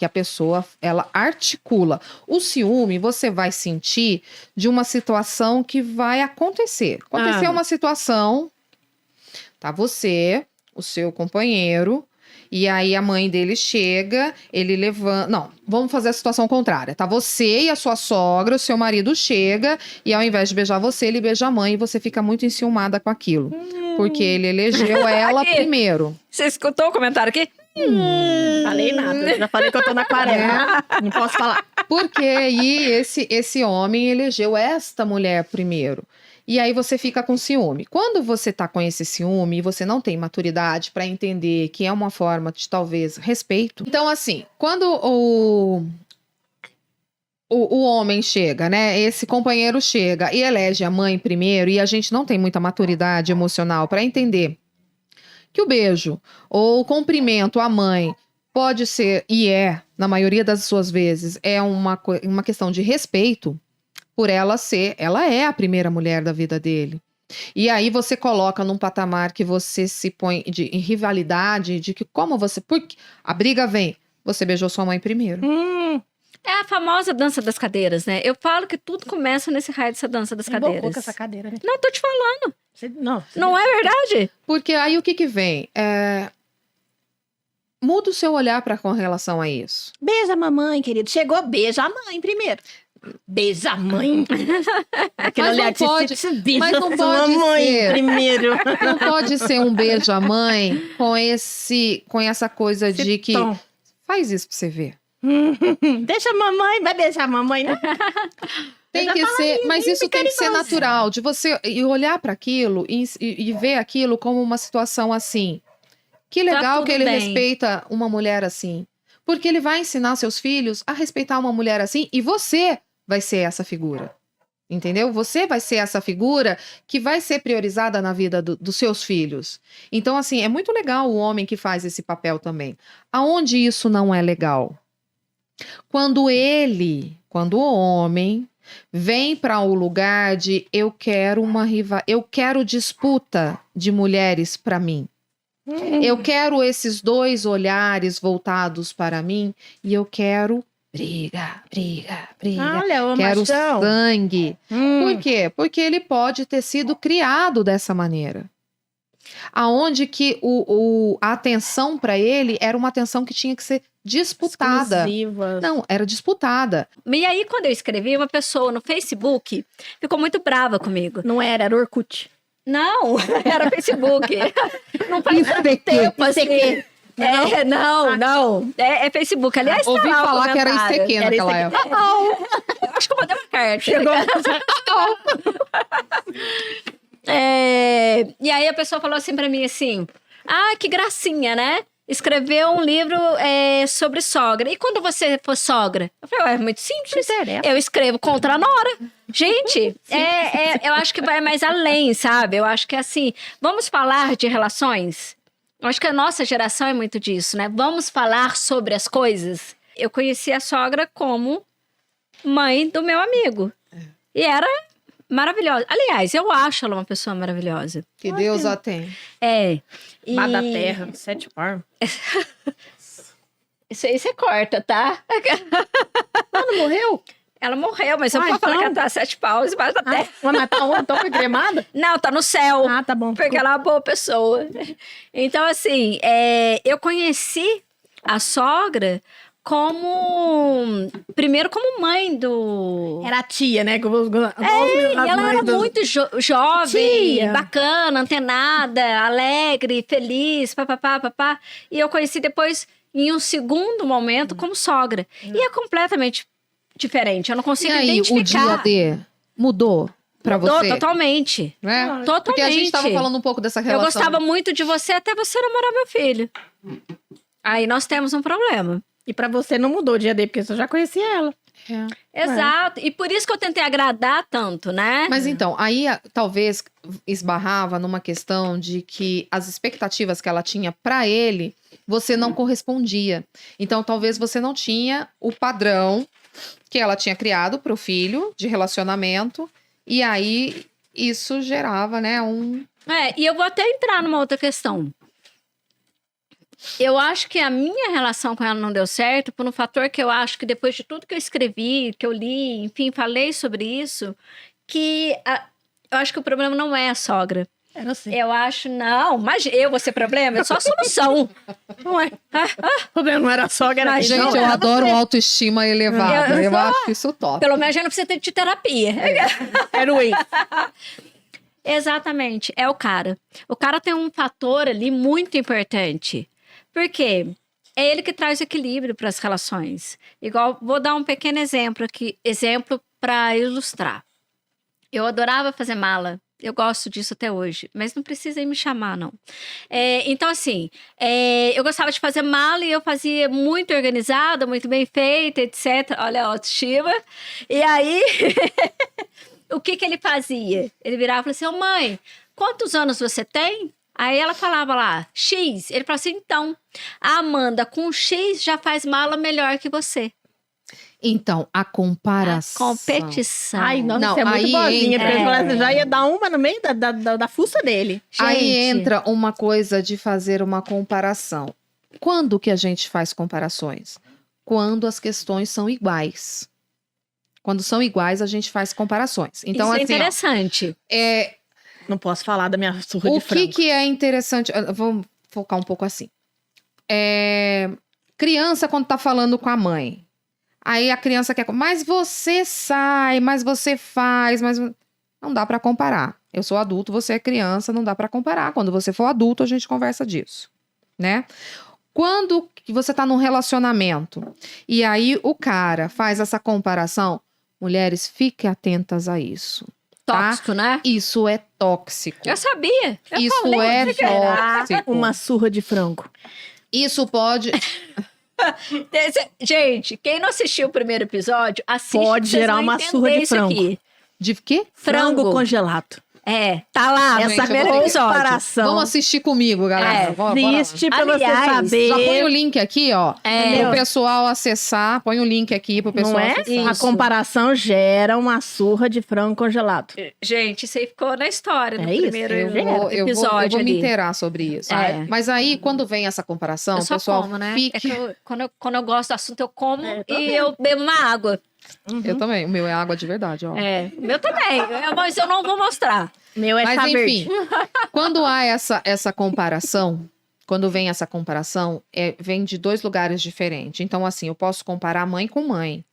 a pessoa, ela articula. O ciúme, você vai sentir de uma situação que vai acontecer. Aconteceu uma situação, tá? Você, o seu companheiro, e aí a mãe dele chega, ele levanta... Não, vamos fazer a situação contrária, tá? Você e a sua sogra, o seu marido chega, e ao invés de beijar você, ele beija a mãe, e você fica muito enciumada com aquilo. Porque ele elegeu ela Aqui. primeiro. Você escutou o comentário aqui? Falei nada. Já falei que eu tô na quaresma. Não posso falar. Porque aí esse homem elegeu esta mulher primeiro. E aí você fica com ciúme. Quando você tá com esse ciúme e você não tem maturidade para entender que é uma forma de talvez respeito. Então assim, quando o homem chega, né? Esse companheiro chega e elege a mãe primeiro e a gente não tem muita maturidade emocional para entender que o beijo ou o cumprimento à mãe pode ser, e é, na maioria das suas vezes, é uma questão de respeito por ela é a primeira mulher da vida dele. E aí você coloca num patamar que você se põe em rivalidade, de que como você... Porque a briga vem, você beijou sua mãe primeiro. É a famosa dança das cadeiras, né? Eu falo que tudo começa nesse raio dessa dança das Embocou cadeiras. com essa cadeira, né? Não, tô te falando. Não, Não é verdade? Porque aí o que vem? Muda o seu olhar com relação a isso. Beija a mamãe, querido. Chegou, beija a mãe primeiro. Beija a mãe. Aquele Mas não olhar de pode- beija mas não a pode mamãe ser. primeiro. Não pode ser um beijo à mãe com essa coisa Esse de que tom. faz isso pra você ver. Deixa a mamãe, vai beijar a mamãe, né? Tem Eu que já ser, mas bem isso tem que ser carinhosa. natural, de você e olhar para aquilo e ver aquilo como uma situação assim. Que legal tudo que ele bem. respeita uma mulher assim. Porque ele vai ensinar seus filhos a respeitar uma mulher assim e você vai ser essa figura. Entendeu? Você vai ser essa figura que vai ser priorizada na vida dos seus filhos. Então, assim, é muito legal o homem que faz esse papel também. Aonde isso não é legal? Quando o homem vem para o lugar de eu quero disputa de mulheres para mim. Eu quero esses dois olhares voltados para mim e eu quero briga. Olha, o Quero machão. sangue. Por quê? Porque ele pode ter sido criado dessa maneira. Aonde que a atenção para ele era uma atenção que tinha que ser disputada. Exclusiva. Não, era disputada. E aí, quando eu escrevi, uma pessoa no Facebook ficou muito brava comigo. Não era Orkut. Não, era Facebook. Não faz tanto tempo assim. Não. É Facebook. Aliás, tá Ouvi lá o falar que era comentário. ICQ naquela época. Eu acho que eu mandei uma carta. E aí a pessoa falou assim pra mim assim: ah, que gracinha, né? Escreveu um livro sobre sogra. E quando você for sogra? Eu falei, é muito simples. interessa. Eu escrevo contra a nora. Gente, eu acho que vai mais além, sabe? Eu acho que é assim, vamos falar de relações? Eu acho que a nossa geração é muito disso, né? Vamos falar sobre as coisas. Eu conheci a sogra como mãe do meu amigo. E era maravilhosa. Aliás, eu acho ela uma pessoa maravilhosa. Que Deus a tem. Mar da terra, 7 par. Isso aí você corta, tá? Ela não morreu? Ela morreu, mas eu não vou falar que ela tá 7 paus embaixo da terra. Vai matar uma? Então foi cremada? Não, tá no céu. Ah, tá bom. Porque ela é uma boa pessoa. Então, assim, eu conheci a sogra primeiro como mãe do... Era a tia, né? E ela era muito jovem, Tia. bacana, antenada, alegre, feliz, papapá. E eu conheci depois, em um segundo momento, como sogra. E é completamente diferente. Eu não E consigo aí, identificar. o dia D mudou pra Mudou você? totalmente. Né? Totalmente. Porque a gente tava falando um pouco dessa Eu relação. gostava muito de você até você namorar meu filho. Aí nós temos um problema. E pra você não mudou o dia D, porque você já conhecia ela. Exato. E por isso que eu tentei agradar tanto, né? Mas então, aí talvez esbarrava numa questão de que as expectativas que ela tinha pra ele, você não correspondia. Então, talvez você não tinha o padrão que ela tinha criado pro filho de relacionamento. E aí, isso gerava, né, E eu vou até entrar numa outra questão. Eu acho que a minha relação com ela não deu certo por um fator que eu acho que depois de tudo que eu escrevi, que eu li, enfim, falei sobre isso, eu acho que o problema não é a sogra. Era assim. Eu acho, não, mas eu vou ser problema, eu sou a solução. Não é. O problema não era a sogra, era Mas, quem Gente, não eu era adoro você. autoestima elevada. Eu acho isso top. Pelo menos já não precisa de terapia. Era o ex. Exatamente, é o cara. O cara tem um fator ali muito importante. Por quê? É ele que traz equilíbrio para as relações. Igual, vou dar um pequeno exemplo aqui, exemplo para ilustrar. Eu adorava fazer mala. Eu gosto disso até hoje, mas não precisa ir me chamar, não. Então, assim, eu gostava de fazer mala e eu fazia muito organizada, muito bem feita, etc. Olha a autoestima. E aí, o que ele fazia? Ele virava e falava assim, ô mãe, quantos anos você tem? Aí ela falava lá, X. Ele falava assim, então, a Amanda com X já faz mala melhor que você. Então, a comparação. Competição. Ai, nossa, Não, você é muito aí boazinha. entra- Porque eu falei, você já ia dar uma no meio da fuça dele. Aí Gente. entra uma coisa de fazer uma comparação. Quando que a gente faz comparações? Quando as questões são iguais. Quando são iguais, a gente faz comparações. Então, Isso é assim, ó, interessante. Não posso falar da minha surra o de frango. que é interessante? Vamos focar um pouco assim. Criança, quando tá falando com a mãe. Aí a criança quer... Mas você sai, mas você faz, mas... Não dá pra comparar. Eu sou adulto, você é criança, não dá pra comparar. Quando você for adulto, a gente conversa disso, né? Quando que você tá num relacionamento e aí o cara faz essa comparação, mulheres, fiquem atentas a isso. Tá? Tóxico, né? Isso é tóxico. Eu sabia. Eu Isso falei, é Será tóxico. uma surra de frango. Isso pode... Gente, quem não assistiu o primeiro episódio, assiste. Pode vocês gerar vão uma entender surra de isso frango. aqui. De quê? Frango. congelado. Tá lá no Gente, eu primeiro vou ter que- episódio. Comparação. Vamos assistir comigo, galera. Bora lá. Existe pra você Aliás, saber. Já põe o link aqui, ó. É. Pro pessoal acessar. Põe o link aqui pro pessoal Não é? acessar. A Isso. comparação gera uma surra de frango congelado. Gente, isso aí ficou na história, no É isso, primeiro Eu episódio vou me ali. inteirar sobre isso. É. Mas aí, quando vem essa comparação, Eu o só pessoal como, né? fica... É que quando eu gosto do assunto, eu como É, tô e vendo. eu bebo uma água. Eu também. O meu é água de verdade, ó. O meu também. Mas eu não vou mostrar. Meu é Mas chá enfim, verde. quando há essa comparação, quando vem essa comparação, vem de dois lugares diferentes. Então, assim, eu posso comparar mãe com mãe,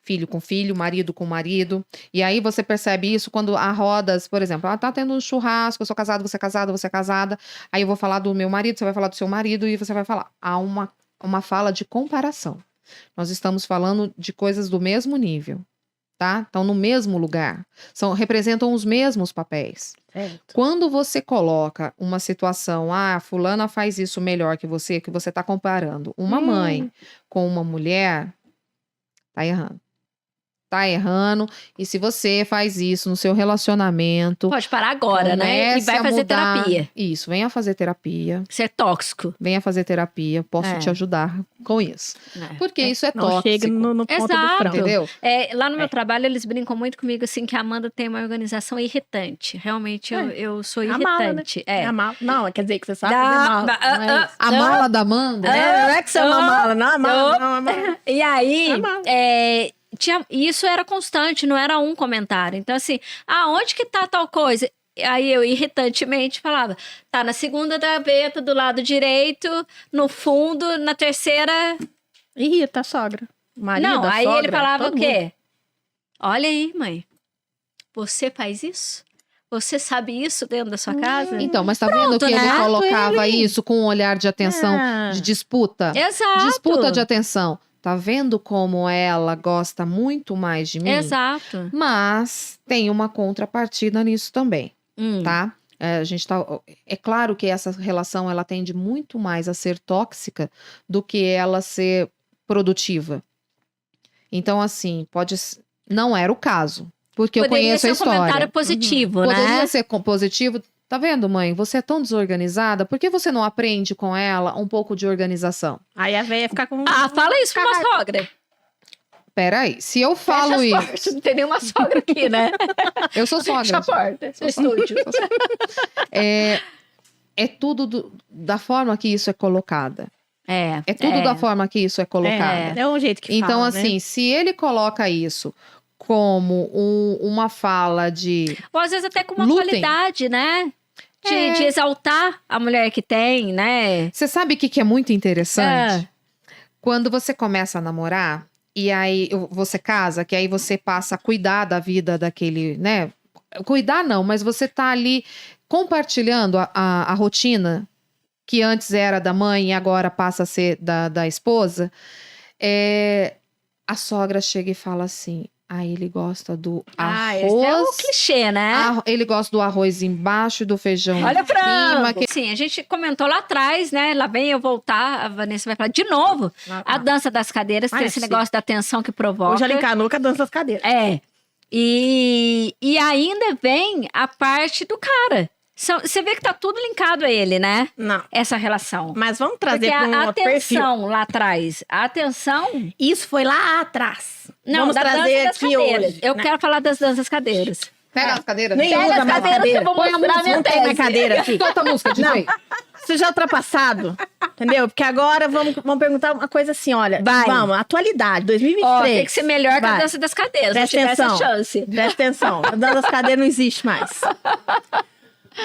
filho com filho, marido com marido. E aí você percebe isso quando há rodas, por exemplo, tá tendo um churrasco, eu sou casado, você é casada, você é casada. Aí eu vou falar do meu marido, você vai falar do seu marido e você vai falar. Há uma fala de comparação. Nós estamos falando de coisas do mesmo nível. Tá? Estão no mesmo lugar. Representam os mesmos papéis. Certo. Quando você coloca uma situação, fulana faz isso melhor que você está comparando uma mãe com uma mulher, tá errando. Tá errando. E se você faz isso no seu relacionamento... Pode parar agora, né? E comece vai a fazer mudar. terapia. Isso, venha fazer terapia. Isso é tóxico. Venha fazer terapia. Posso É. te ajudar com isso. Porque isso é Não tóxico. chega no ponto do Exato. frango. Entendeu? Lá no meu trabalho, eles brincam muito comigo, assim, que a Amanda tem uma organização irritante. Realmente, eu sou É a mala, né? irritante. É a mala. Não, quer dizer que você sabe Dá- fazer mala. dá- Não é isso. A mala da Amanda... Não é que você é uma mala, não. É mala, não, é mala. E aí, É mala. isso era constante, não era um comentário. Então, assim, onde que tá tal coisa? Aí eu, irritantemente, falava, tá na segunda gaveta, do lado direito, no fundo, na terceira... Irrita a sogra. O marido, Não, a aí sogra, ele falava todo o quê? Olha aí, mãe, você faz isso? Você sabe isso dentro da sua casa? Então, mas tá vendo que ele né? colocava isso com um olhar de atenção, Ah. de disputa? Exato. Disputa de atenção. Tá vendo como ela gosta muito mais de mim? Exato. Mas tem uma contrapartida nisso também, tá? É claro que essa relação ela tende muito mais a ser tóxica do que ela ser produtiva. Então, assim, não era o caso, porque eu Poderia conheço ser a um história. comentário positivo, né? Poderia ser positivo. Tá vendo, mãe? Você é tão desorganizada. Por que você não aprende com ela um pouco de organização? Aí a véia fica com... Fala isso pra uma sogra. Peraí, se eu falo Fecha as isso... portas, não tem nenhuma sogra aqui, né? Eu sou sogra. Fecha a porta, seu estúdio. É tudo da forma que isso é colocada. É tudo da forma que isso é colocado. É um jeito que Então, fala, assim, né? se ele coloca isso como uma fala de... Ou às vezes até com uma Lutem. qualidade, né? De exaltar a mulher que tem, né? Você sabe o que é muito interessante? É. Quando você começa a namorar, e aí você casa, que aí você passa a cuidar da vida daquele, né? Cuidar não, mas você tá ali compartilhando a rotina que antes era da mãe e agora passa a ser da esposa. A sogra chega e fala assim: ele gosta do Esse é o arroz. clichê, né? Ele gosta do arroz embaixo, do feijão Olha em cima. pra... Sim, a gente comentou lá atrás, né? Lá vem eu voltar, a Vanessa vai falar de novo. A dança das cadeiras, tem esse sim. negócio da tensão que provoca. Hoje ela encanou com a dança das cadeiras. E ainda vem a parte do cara. Você vê que tá tudo linkado a ele, né? Não. Essa relação. Mas vamos trazer Porque para um a outro perfil. atenção lá atrás, a atenção... Isso foi lá atrás. Não, vamos da trazer dança das aqui cadeiras. hoje. Eu né? quero falar das danças cadeiras. Pega as cadeiras. Nem Pega usa as mais cadeiras que cadeira. eu vou Põe a mostrar música, minha Não tem mais tese. cadeira aqui. Solta a música, Não. DJ. Isso já é ultrapassado. Entendeu? Porque agora vamos perguntar uma coisa assim, olha. Vai. Vamos, atualidade, 2023. Ó, tem que ser melhor que a Vai. dança das cadeiras. Presta Se tivesse atenção. essa chance. Presta atenção. A dança das cadeiras não existe mais.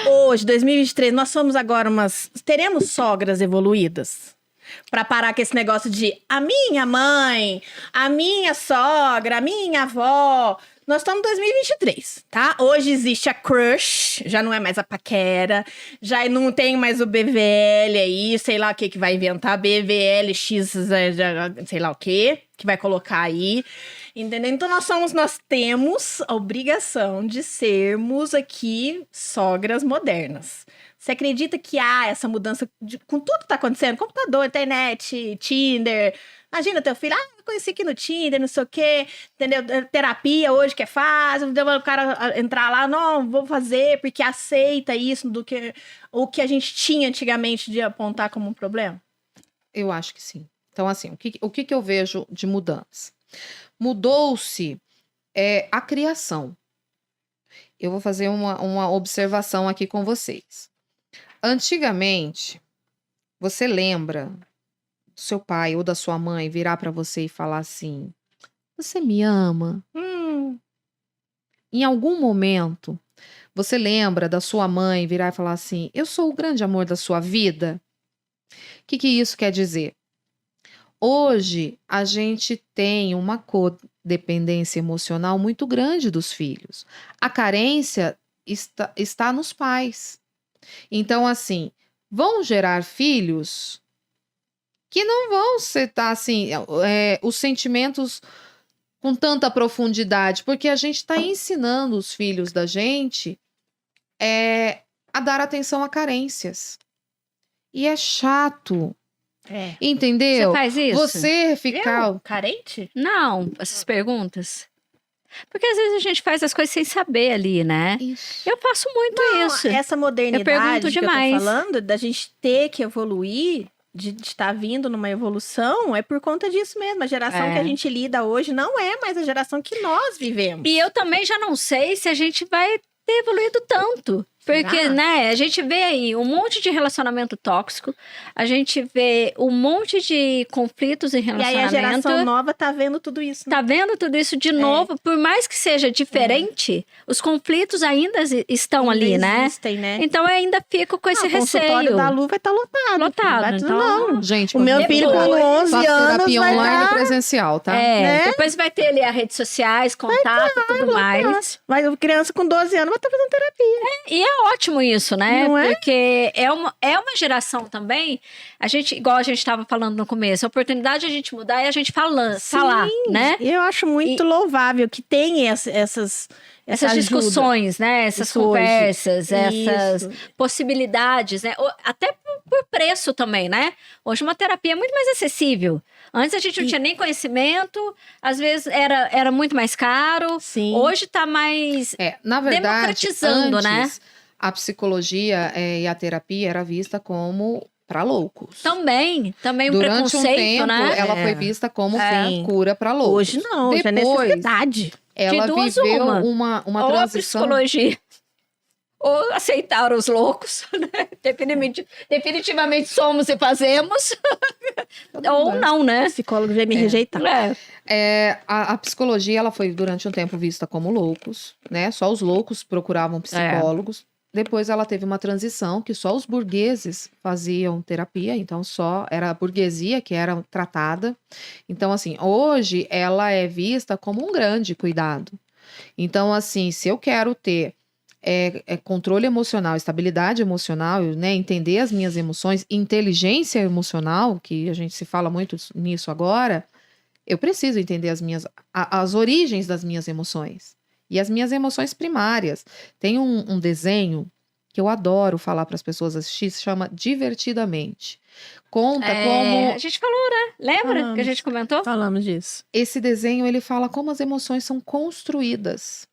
Hoje, 2023, nós somos agora teremos sogras evoluídas? Pra parar com esse negócio de a minha mãe, a minha sogra, a minha avó. Nós estamos em 2023, tá? Hoje existe a crush, já não é mais a paquera, já não tem mais o BVL aí, sei lá o que vai inventar, BVL, X, sei lá o que vai colocar aí, entendeu? Então nós temos a obrigação de sermos aqui sogras modernas. Você acredita que há essa mudança com tudo que tá acontecendo? Computador, internet, Tinder. Imagina teu filho, eu conheci aqui no Tinder, não sei o quê, entendeu? Terapia hoje que é fácil, o cara entrar lá, não, vou fazer porque aceita isso do que o que a gente tinha antigamente de apontar como um problema. Eu acho que sim. Então, assim, o que eu vejo de mudança? Mudou-se a criação. Eu vou fazer uma observação aqui com vocês. Antigamente, você lembra do seu pai ou da sua mãe virar para você e falar assim: você me ama? Em algum momento, você lembra da sua mãe virar e falar assim: eu sou o grande amor da sua vida? O que isso quer dizer? Hoje, a gente tem uma codependência emocional muito grande dos filhos. A carência está nos pais. Então, assim, vão gerar filhos que não vão ser, assim, os sentimentos com tanta profundidade, porque a gente está ensinando os filhos da gente a dar atenção a carências. E é chato. Entendeu? Você faz isso? Você ficar... Eu? Carente? Não, essas perguntas. Porque às vezes a gente faz as coisas sem saber ali, né? Isso. Eu faço muito isso. Essa modernidade pergunto que eu demais. tô falando, da gente ter que evoluir, de estar vindo numa evolução, é por conta disso mesmo. A geração que a gente lida hoje não é mais a geração que nós vivemos. E eu também já não sei se a gente vai ter evoluído tanto. Porque, Será? né, a gente vê aí um monte de relacionamento tóxico, a gente vê um monte de conflitos em E aí relacionamento. a geração nova tá vendo tudo isso. Né? Tá vendo tudo isso de novo, por mais que seja diferente, os conflitos ainda estão ali, Ainda né? existem, né? Então eu ainda fico com esse O consultório receio. da Lu vai estar lotado. Lotado, Vai tudo então- não. Gente, O meu quando filho eu com 11 faço anos terapia vai online estar... e presencial, tá? né? Depois vai ter ali as redes sociais, contato e tudo mais. Mas a criança com 12 anos vai estar fazendo terapia. E é ótimo isso, né? Não é? Porque é uma geração também, igual a gente estava falando no começo, a oportunidade de a gente mudar é a gente falar, né? Eu acho muito louvável que tem essas Essas ajuda. discussões, né? Essas Isso hoje. conversas, essas Isso. possibilidades, né? Até por preço também, né? Hoje uma terapia é muito mais acessível. Antes a gente não tinha nem conhecimento, às vezes era muito mais caro. Sim. Hoje tá mais Na verdade, democratizando, antes, né? a psicologia e a terapia era vista como para loucos. Também um Durante um preconceito, tempo, né? ela foi vista como Sim. cura para loucos. Hoje não, hoje é Depois, necessidade. ela De duas viveu uma. uma Ou a transição. psicologia. Ou aceitar os loucos, né? Definitivamente somos e fazemos. Ou não, né? O psicólogo vai me rejeitar. A psicologia, ela foi durante um tempo vista como loucos, né? Só os loucos procuravam psicólogos. Depois ela teve uma transição que só os burgueses faziam terapia, então só era a burguesia que era tratada. Então, assim, hoje ela é vista como um grande cuidado. Então, assim, se eu quero ter controle emocional, estabilidade emocional, né, entender as minhas emoções, inteligência emocional, que a gente se fala muito nisso agora, eu preciso entender as origens das minhas emoções. E as minhas emoções primárias. Tem um desenho que eu adoro falar para as pessoas assistir, se chama Divertidamente. Conta como... A gente falou, né? Lembra Falamos. que a gente comentou? Falamos disso. Esse desenho, ele fala como as emoções são construídas,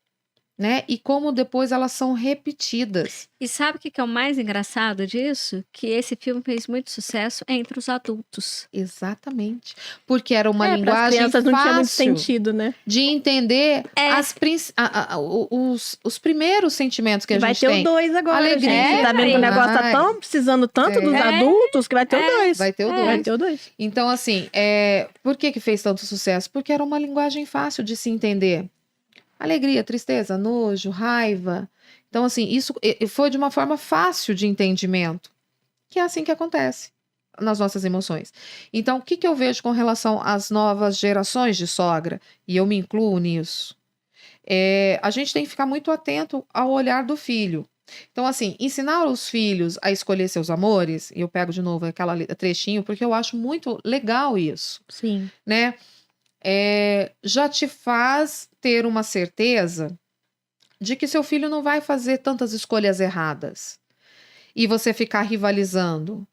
né? E como depois elas são repetidas. E sabe o que é o mais engraçado disso? Que esse filme fez muito sucesso entre os adultos. Exatamente. Porque era uma Pras linguagem crianças não tinha muito fácil sentido, né? de entender os primeiros sentimentos que a Vai gente ter tem. o 2 agora, Alegria, gente. Tá vendo que o negócio tá tão precisando tanto dos adultos que vai ter o 2. Vai ter o 2. Vai ter o 2. Então, assim, por que fez tanto sucesso? Porque era uma linguagem fácil de se entender. Alegria, tristeza, nojo, raiva. Então, assim, isso foi de uma forma fácil de entendimento. Que é assim que acontece nas nossas emoções. Então, o que eu vejo com relação às novas gerações de sogra? E eu me incluo nisso. A gente tem que ficar muito atento ao olhar do filho. Então, assim, ensinar os filhos a escolher seus amores, e eu pego de novo aquele trechinho, porque eu acho muito legal isso, Sim. né? Já te faz ter uma certeza de que seu filho não vai fazer tantas escolhas erradas e você ficar rivalizando,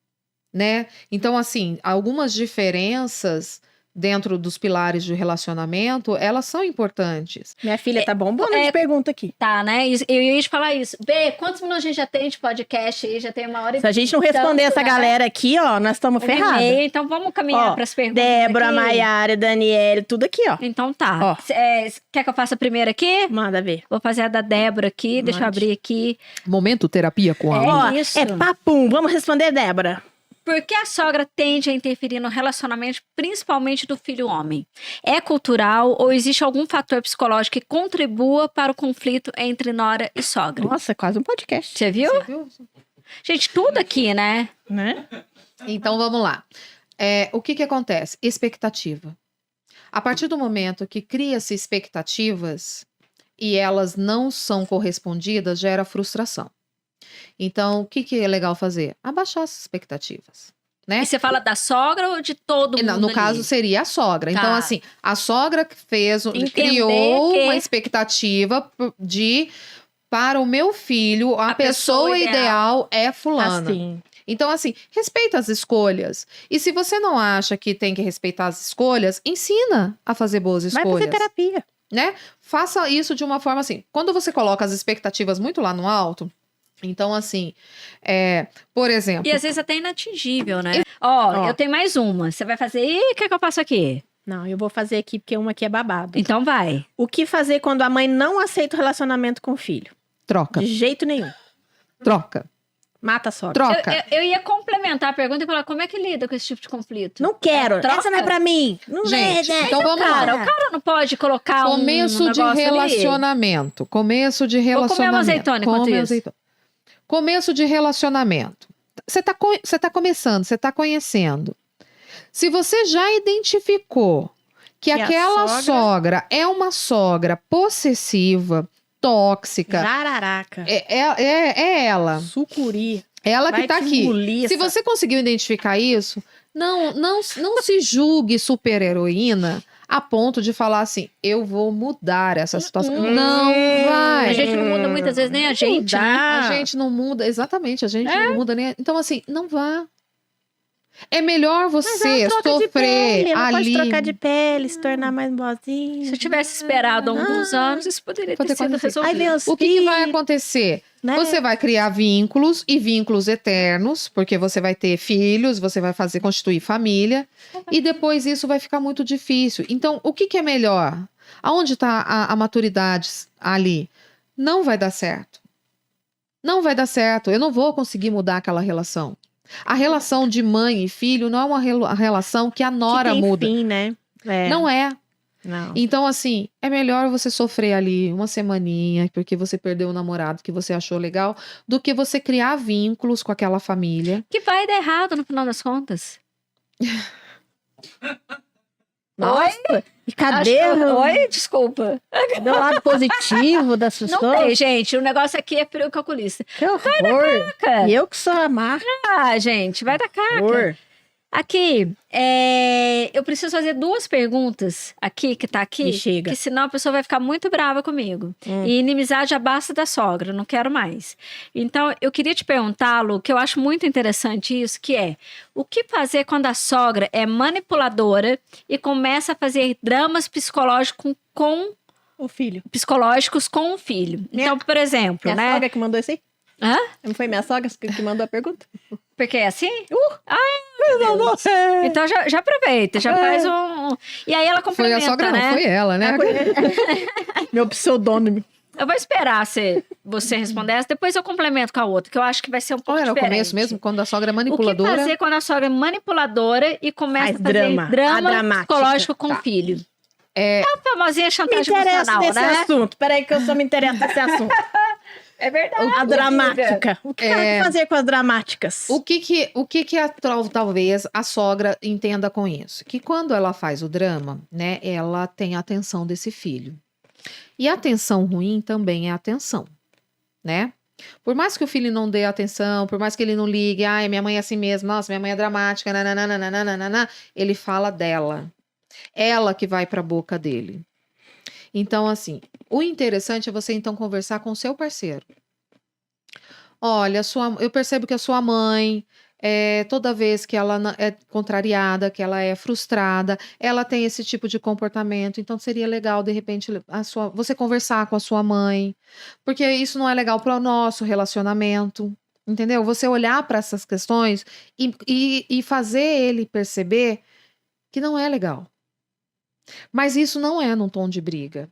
né? Então, assim, algumas diferenças dentro dos pilares de relacionamento, elas são importantes. Minha filha tá bombando de pergunta aqui. Tá, né? Eu ia te falar isso. Bê, quantos minutos a gente já tem de podcast aí? Já tem 1h20. Se a gente não responder essa galera aqui, ó, nós estamos ferrados. Então vamos caminhar para as perguntas. Débora, aqui. Maiara, Daniele, tudo aqui, ó. Então tá. Ó. Quer que eu faça a primeira aqui? Manda ver. Vou fazer a da Débora aqui. Deixa eu Mande. abrir aqui. Momento terapia com a Lu. Ó, isso. é papum. Vamos responder, Débora. Por que a sogra tende a interferir no relacionamento, principalmente do filho homem? É cultural ou existe algum fator psicológico que contribua para o conflito entre nora e sogra? Nossa, é quase um podcast. Você viu? Você viu? Gente, tudo aqui, né? Né? Então, vamos lá. O que acontece? Expectativa. A partir do momento que cria-se expectativas e elas não são correspondidas, gera frustração. Então, o que é legal fazer? Abaixar as expectativas, né? E você fala da sogra ou de todo mundo? No ali? caso, seria a sogra. Tá. Então, assim, a sogra Entender criou que- uma expectativa para o meu filho, a pessoa ideal é fulana. Assim. Então, assim, respeita as escolhas. E se você não acha que tem que respeitar as escolhas, ensina a fazer boas Vai escolhas. fazer terapia. Né? Faça isso de uma forma assim. Quando você coloca as expectativas muito lá no alto, então, assim, por exemplo... E às vezes até inatingível, né? Ó, eu tenho mais uma. Você vai fazer... Ih, o que eu passo aqui? Não, eu vou fazer aqui porque uma aqui é babado. Então vai. O que fazer quando a mãe não aceita o relacionamento com o filho? Troca. De jeito nenhum. Troca. Mata a sogra. Troca. Eu ia complementar a pergunta e falar como é que lida com esse tipo de conflito? Não quero. Troca. Essa não é pra mim. Não Gente, é, então vamos Cara, lá. o cara não pode colocar Começo um de negócio ali? relacionamento. Começo de relacionamento. comer uma azeitona enquanto Come isso. azeitona. Começo de relacionamento. Você tá começando, você tá conhecendo. Se você já identificou que Que a aquela sogra- sogra é uma sogra possessiva, tóxica, Jararaca. é ela. Sucuri. Ela Vai que tá te aqui. engolir Se essa- você conseguiu identificar isso, não se julgue super-heroína a ponto de falar assim, eu vou mudar essa situação. Não vai. A gente não muda muitas vezes nem a gente, né? A gente não muda, exatamente, a gente não muda nem. Então, assim, não vá. É melhor Mas você ela troca de sofrer pele, ela ali. pode trocar de pele, se tornar mais boazinha. Se eu tivesse esperado alguns anos, isso poderia ter Pode sido acontecer. Aí resolvido. vem os O que vai filhos, acontecer? né? Você vai criar vínculos e vínculos eternos, porque você vai ter filhos, você vai fazer constituir família, e depois isso vai ficar muito difícil. Então, o que é melhor? Aonde está a maturidade ali? Não vai dar certo. Não vai dar certo. Eu não vou conseguir mudar aquela relação. A relação de mãe e filho não é uma relação que a que nora tem muda. fim, né? É, Não é. não. Então, assim, é melhor você sofrer ali uma semaninha, porque você perdeu o namorado que você achou legal, do que você criar vínculos com aquela família. Que vai dar errado no final das contas. Nossa, e cadê Oi, desculpa. cadê o lado positivo das Não pessoas? tem, gente. O negócio aqui é para o calculista. Que horror. Cara, E eu que sou a marca. gente, vai dar caca. Horror. Aqui, eu preciso fazer 2 perguntas aqui, que tá aqui. Me chega. Que senão a pessoa vai ficar muito brava comigo. Hum. E inimizade abaixo da sogra, não quero mais. Então, eu queria te perguntar, Lu, que eu acho muito interessante isso, que é: o que fazer quando a sogra é manipuladora e começa a fazer dramas psicológicos O filho. com o filho? Então, por exemplo, Minha né? sogra que mandou isso aí? Hã? Não foi minha sogra que mandou a pergunta? Porque é assim? Não, Então já aproveita, já faz um. E aí ela Foi complementa, a sogra, né? não, foi ela, né? Meu pseudônimo. Eu vou esperar você responder essa, depois eu complemento com a outra, que eu acho que vai ser um pouco Olha, no diferente. começo mesmo, quando a sogra é O que manipuladora. fazer quando a sogra é manipuladora e começa Faz a fazer drama, a drama dramática. psicológico com Tá. o filho? É, A famosinha Me chantagem interessa emocional, nesse né? assunto. Peraí que eu só me interesso nesse assunto. É verdade. A dramática. O que ela tem que fazer com as dramáticas? o que talvez a sogra entenda com isso? Que quando ela faz o drama, né, ela tem a atenção desse filho. E a atenção ruim também é atenção, né? Por mais que o filho não dê atenção, por mais que ele não ligue, ai, minha mãe é assim mesmo, nossa, minha mãe é dramática, nananana, ele fala dela. Ela que vai para a boca dele. Então, assim, o interessante é você então conversar com o seu parceiro. Olha, eu percebo que a sua mãe, toda vez que ela é contrariada, que ela é frustrada, ela tem esse tipo de comportamento. Então, seria legal, de repente, você conversar com a sua mãe, porque isso não é legal para o nosso relacionamento. Entendeu? Você olhar para essas questões e fazer ele perceber que não é legal. Mas isso não é num tom de briga.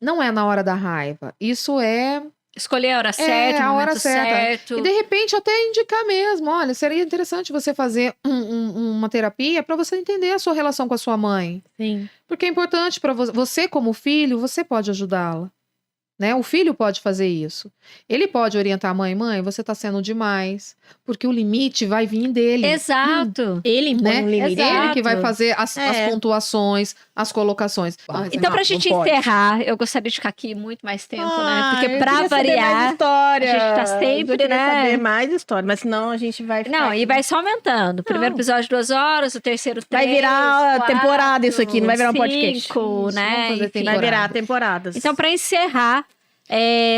Não é na hora da raiva. Isso é Escolher a hora certa, a o hora momento certa. certo. E de repente até indicar mesmo. Olha, seria interessante você fazer uma terapia para você entender a sua relação com a sua mãe. Sim. Porque é importante para você, como filho, você pode ajudá-la. Né? O filho pode fazer isso. Ele pode orientar a mãe, você tá sendo demais. Porque o limite vai vir dele. Exato. Ele impõe Né? um limite. Exato. Ele que vai fazer as pontuações, as colocações. Então, pra Não, gente não pode. encerrar, eu gostaria de ficar aqui muito mais tempo, né? Ah, Porque eu pra queria saber mais variar. história. a gente tá sempre, Eu queria né? saber mais história, mas senão a gente vai ficar Não, aqui. e vai só aumentando. O primeiro Não. episódio 2 horas, o terceiro 3, Vai virar temporada isso aqui, não vai virar um podcast. 5, Isso, né? vamos fazer Enfim. Vai virar temporadas. Então, pra encerrar,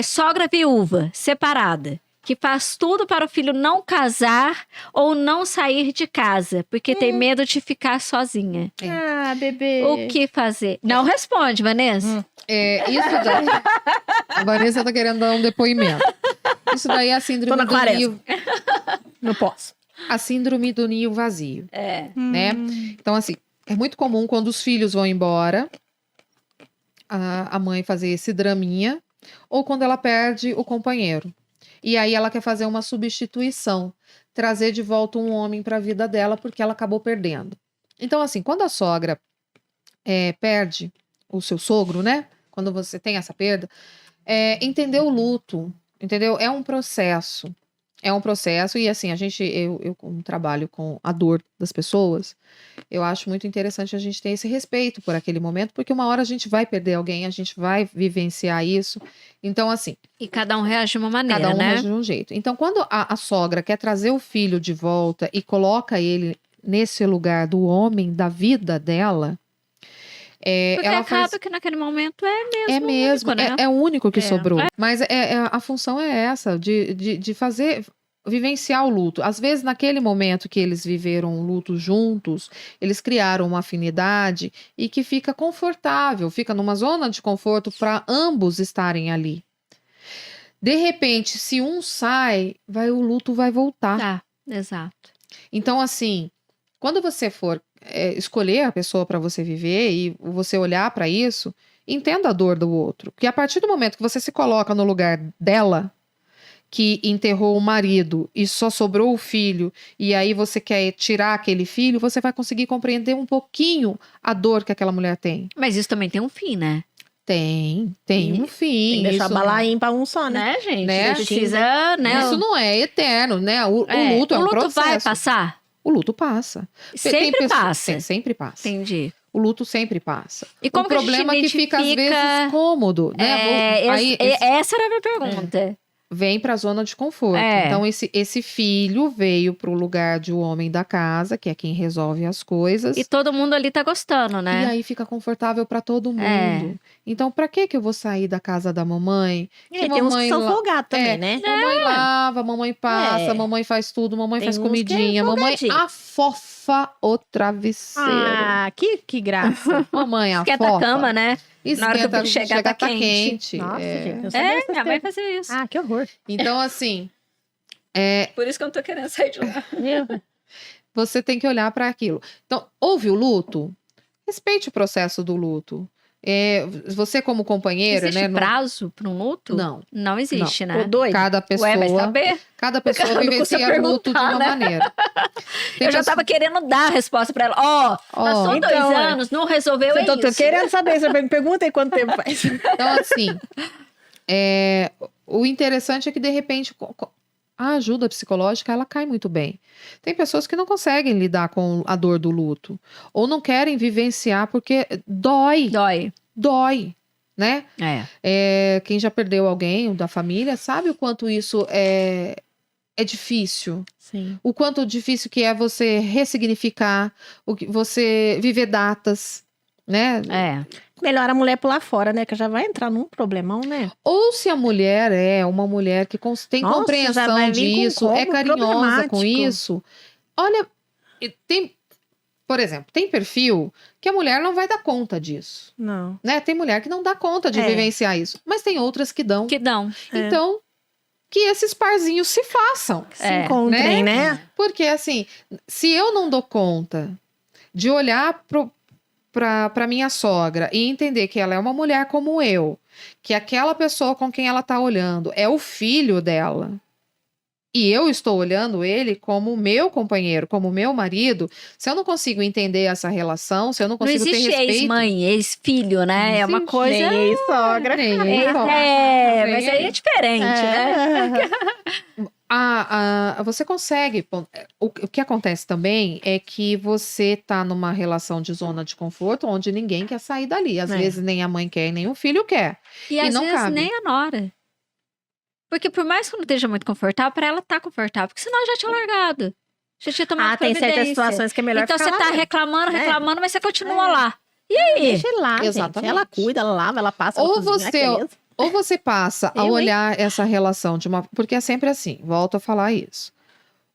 sogra viúva, separada, que faz tudo para o filho não casar ou não sair de casa, porque tem medo de ficar sozinha. Ah, bebê. O que fazer? Não responde, Vanessa. Isso daí. A Vanessa tá querendo dar um depoimento. Isso daí é a Tô síndrome na do quaresma. ninho. Não posso. A síndrome do ninho vazio. Né? Então, assim, é muito comum quando os filhos vão embora, a mãe fazer esse draminha, ou quando ela perde o companheiro. E aí ela quer fazer uma substituição, trazer de volta um homem para a vida dela, porque ela acabou perdendo. Então, assim, quando a sogra perde o seu sogro, né? Quando você tem essa perda, entender o luto, entendeu? É um processo. É um processo e assim, eu como trabalho com a dor das pessoas, eu acho muito interessante a gente ter esse respeito por aquele momento, porque uma hora a gente vai perder alguém, a gente vai vivenciar isso. Então, assim, E cada um reage de uma maneira, cada um né? reage de um jeito. Então, quando a sogra quer trazer o filho de volta e coloca ele nesse lugar do homem da vida dela, Porque ela acaba faz... que naquele momento é mesmo. É mesmo, único, né? é o único que É. sobrou. Mas a função é essa, de fazer vivenciar o luto. Às vezes, naquele momento que eles viveram o luto juntos, eles criaram uma afinidade e que fica confortável, fica numa zona de conforto para ambos estarem ali. De repente, se um sai, o luto vai voltar. Tá, exato. Então, assim, quando você for escolher a pessoa para você viver e você olhar para isso, entenda a dor do outro. Porque a partir do momento que você se coloca no lugar dela, que enterrou o marido e só sobrou o filho, e aí você quer tirar aquele filho, você vai conseguir compreender um pouquinho a dor que aquela mulher tem. Mas isso também tem um fim, né? Tem um fim. Tem que deixar isso, a bala ímpar um só, né? Né, gente? Né? Precisa, né? Isso não é eterno, né? O luto é um o luto processo. vai passar? O luto passa. Sempre passa. Sempre passa. Entendi. O luto sempre passa. E como o problema que a é que gente fica, às vezes, cômodo, né? Essa era a minha pergunta. Vem para a zona de conforto. Então, esse filho veio para o lugar de o homem da casa, que é quem resolve as coisas. E todo mundo ali tá gostando, né? E aí fica confortável para todo mundo. Então, para que eu vou sair da casa da mamãe? E tem uns que são folgados também, né? Mamãe lava, mamãe passa, mamãe faz tudo, mamãe faz comidinha, mamãe afofa o travesseiro. Ah, que graça. Mamãe afofa. Esquenta a cama, né? Esquenta, Na hora que o bicho chegar, tá quente. Nossa, gente. Eu sabia Minha mãe fazia isso. Ah, que horror. Então, assim, Por isso que eu não tô querendo sair de lá. você tem que olhar para aquilo. Então, houve o luto? Respeite o processo do luto. Você como companheira, Existe né? prazo para um luto? Não. Não existe, né? Tô doido. Cada pessoa, Ué, vai saber? cada pessoa Não custa vivencia o luto de perguntar, uma né? maneira. Tem Eu já pessoa- tava querendo dar a resposta pra ela. Passou então, 2 anos, não resolveu Eu tô isso. querendo saber. Você me pergunta aí quanto tempo faz. Então, assim, o interessante é que, de repente, a ajuda psicológica, ela cai muito bem. Tem pessoas que não conseguem lidar com a dor do luto. Ou não querem vivenciar porque dói, né? Quem já perdeu alguém da família sabe o quanto isso é difícil. Sim. O quanto difícil que é você ressignificar, você viver datas, né? Melhor a mulher pular fora, né? Que já vai entrar num problemão, né? Ou se a mulher é uma mulher que tem Nossa, já compreensão vai vir com disso, combo é carinhosa com problemático. isso. Olha, por exemplo, tem perfil que a mulher não vai dar conta disso, Não. né? Tem mulher que não dá conta de vivenciar isso, mas tem outras que dão. Que dão. Então, que esses parzinhos se façam. Se encontrem, né? Porque, assim, se eu não dou conta de olhar para minha sogra e entender que ela é uma mulher como eu, que aquela pessoa com quem ela tá olhando é o filho dela, e eu estou olhando ele como meu companheiro, como meu marido, se eu não consigo entender essa relação, se eu não Não consigo ter existe respeito... ex-mãe, ex-filho, né? É uma existe. coisa... Nem ex-sogra. Mas aí é diferente, né? Você consegue. O que acontece também é que você tá numa relação de zona de conforto onde ninguém quer sair dali. Às vezes nem a mãe quer, nem o filho quer. E às não vezes cabe. nem a nora. Porque por mais que não esteja muito confortável, pra ela tá confortável. Porque senão já tinha largado. Já tinha tomado Tem certas providência. situações que é melhor Então ficar você lá, tá né? reclamando, mas você continua lá. E aí? Deixa ele lá, Exatamente. gente. Ela cuida, ela lava, ela passa, Ou ela cozinha, beleza. Ou você passa a Eu, hein? olhar essa relação de uma. Porque é sempre assim, volto a falar isso.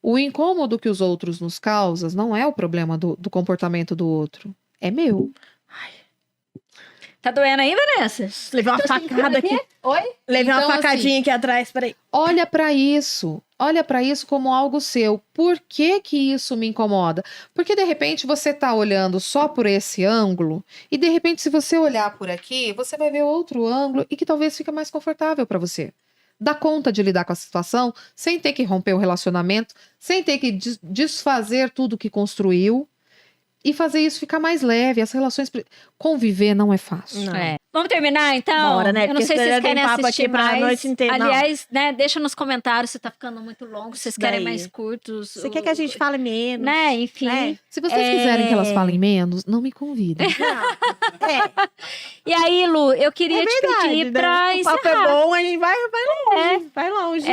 O incômodo que os outros nos causam não é o problema do comportamento do outro. É meu. Tá doendo aí, Vanessa? Levei uma facada aqui. Oi? Levei Então, uma facadinha aqui atrás, peraí. Olha para isso. Olha para isso como algo seu. Por que que isso me incomoda? Porque de repente você tá olhando só por esse ângulo e de repente se você olhar por aqui, você vai ver outro ângulo e que talvez fique mais confortável para você. Dá conta de lidar com a situação sem ter que romper o relacionamento, sem ter que desfazer tudo que construiu e fazer isso ficar mais leve. As relações... Conviver não é fácil. Não. Vamos terminar, então? Bora, né? Eu não Porque sei se senão vocês já tem querem papo assistir aqui pra mais. noite inteira. Não. Aliás, né, deixa nos comentários se tá ficando muito longo, se vocês querem Daí. mais curtos. Você quer que a gente fale menos? Né, enfim. É. Se vocês quiserem que elas falem menos, não me convidem. E aí, Lu, eu queria te Verdade, pedir né? pra O papo é encerrar. bom, a gente vai longe. Vai longe.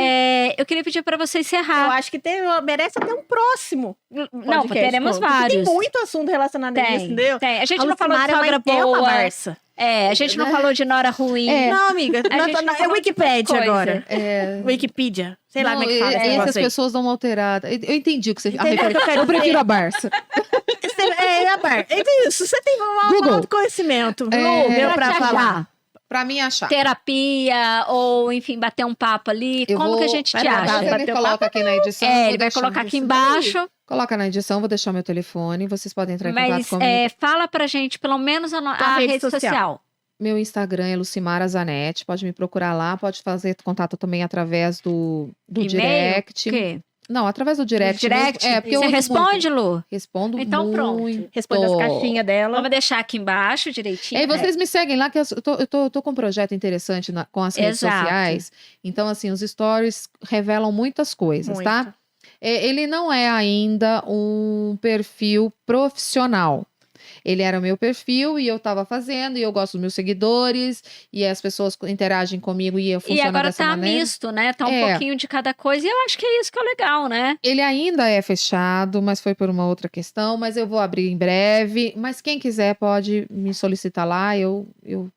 Eu queria pedir pra você Eu encerrar. acho que merece até um próximo. Não, podcast, teremos porque vários. Tem muito assunto relacionado a isso, entendeu? Tem. A gente A não falou de Lucimária sogra é uma boa. Barça. A gente não falou de Nora ruim. Não, amiga. É Wikipédia coisa. agora. É. Wikipedia. Sei lá como é que fala esse Essas negócio aí. pessoas dão uma alterada. Eu entendi o que você... Entendeu o que eu quero Eu prefiro dizer? a Barça. É, Bar. É isso. Você tem um Google. autoconhecimento. É. Meu Pra pra te falar. achar. Pra mim achar. Terapia, ou enfim, bater um papo ali. Eu Como vou- que a gente te Vai lá, acha? vai. Você me Bateu coloca aqui na edição. eu vou Ele vai deixar. colocar aqui isso embaixo. Coloca na edição, vou deixar meu telefone. Vocês podem entrar em contato Mas comigo. fala pra gente, pelo menos, a rede rede social. social. Meu Instagram é Lucimara Zanetti. Pode me procurar lá. Pode fazer contato também através do E-mail? direct. O quê? Não, através do direct. Direct? Mesmo. Porque eu Você uso responde, muito. Lu? Respondo Então, pronto. muito. Responde as caixinhas dela. Vamos deixar aqui embaixo direitinho. E aí vocês me seguem lá, que eu tô com um projeto interessante com as redes Exato. sociais. Então, assim, os stories revelam muitas coisas, Muito. tá? Ele não é ainda um perfil profissional. Ele era o meu perfil e eu tava fazendo, e eu gosto dos meus seguidores, e as pessoas interagem comigo e eu E funciono agora dessa tá maneira. misto, né? Tá um É. pouquinho de cada coisa. E eu acho que é isso que é legal, né? Ele ainda é fechado, mas foi por uma outra questão, mas eu vou abrir em breve. Mas quem quiser pode me solicitar lá, eu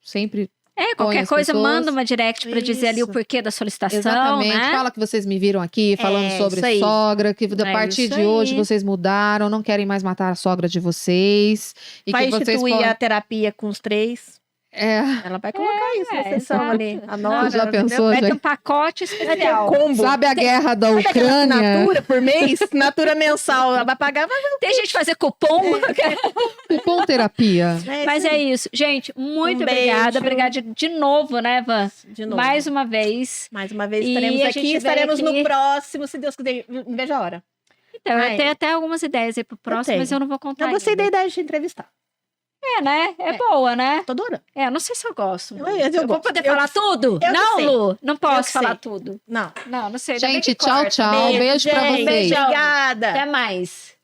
sempre... Qualquer as coisa, pessoas. manda uma direct pra dizer ali o Isso. porquê da solicitação, Exatamente. né? Fala que vocês me viram aqui falando É, sobre isso aí. sogra, que a É partir isso de hoje aí. vocês mudaram, não querem mais matar a sogra de vocês. E Vai que vocês instituir podem... a terapia com os 3. É, Ela vai colocar isso na sessão exato. ali. Anota. Já pensou? Vai já? ter um pacote especial. Combo. Sabe a guerra da Sabe aquela Ucrânia? assinatura por mês? Assinatura mensal. Ela vai pagar, vai Tem gente fazer cupom. Cupom terapia. Mas é isso. Gente, muito Um beijo. obrigada. Obrigada de novo, né, Van? De novo. Mais uma vez. Mais uma vez E estaremos a gente aqui. vem Estaremos aqui- no próximo, se Deus quiser. Não vejo a hora. Então, eu Ai. tenho até algumas ideias aí pro próximo, tenho. mas eu não vou contar Eu gostei da ainda. ideia de te entrevistar. É, né? É boa, né? Tô adorando. Não sei se eu gosto. Eu vou gosto. poder Eu falar que- tudo? eu que Não, sei. Lu. Não Eu posso que falar sei. tudo. Não. Não sei. Ainda bem Gente, que tchau, corta. tchau. Beijo pra gente. vocês. Obrigada. Até mais.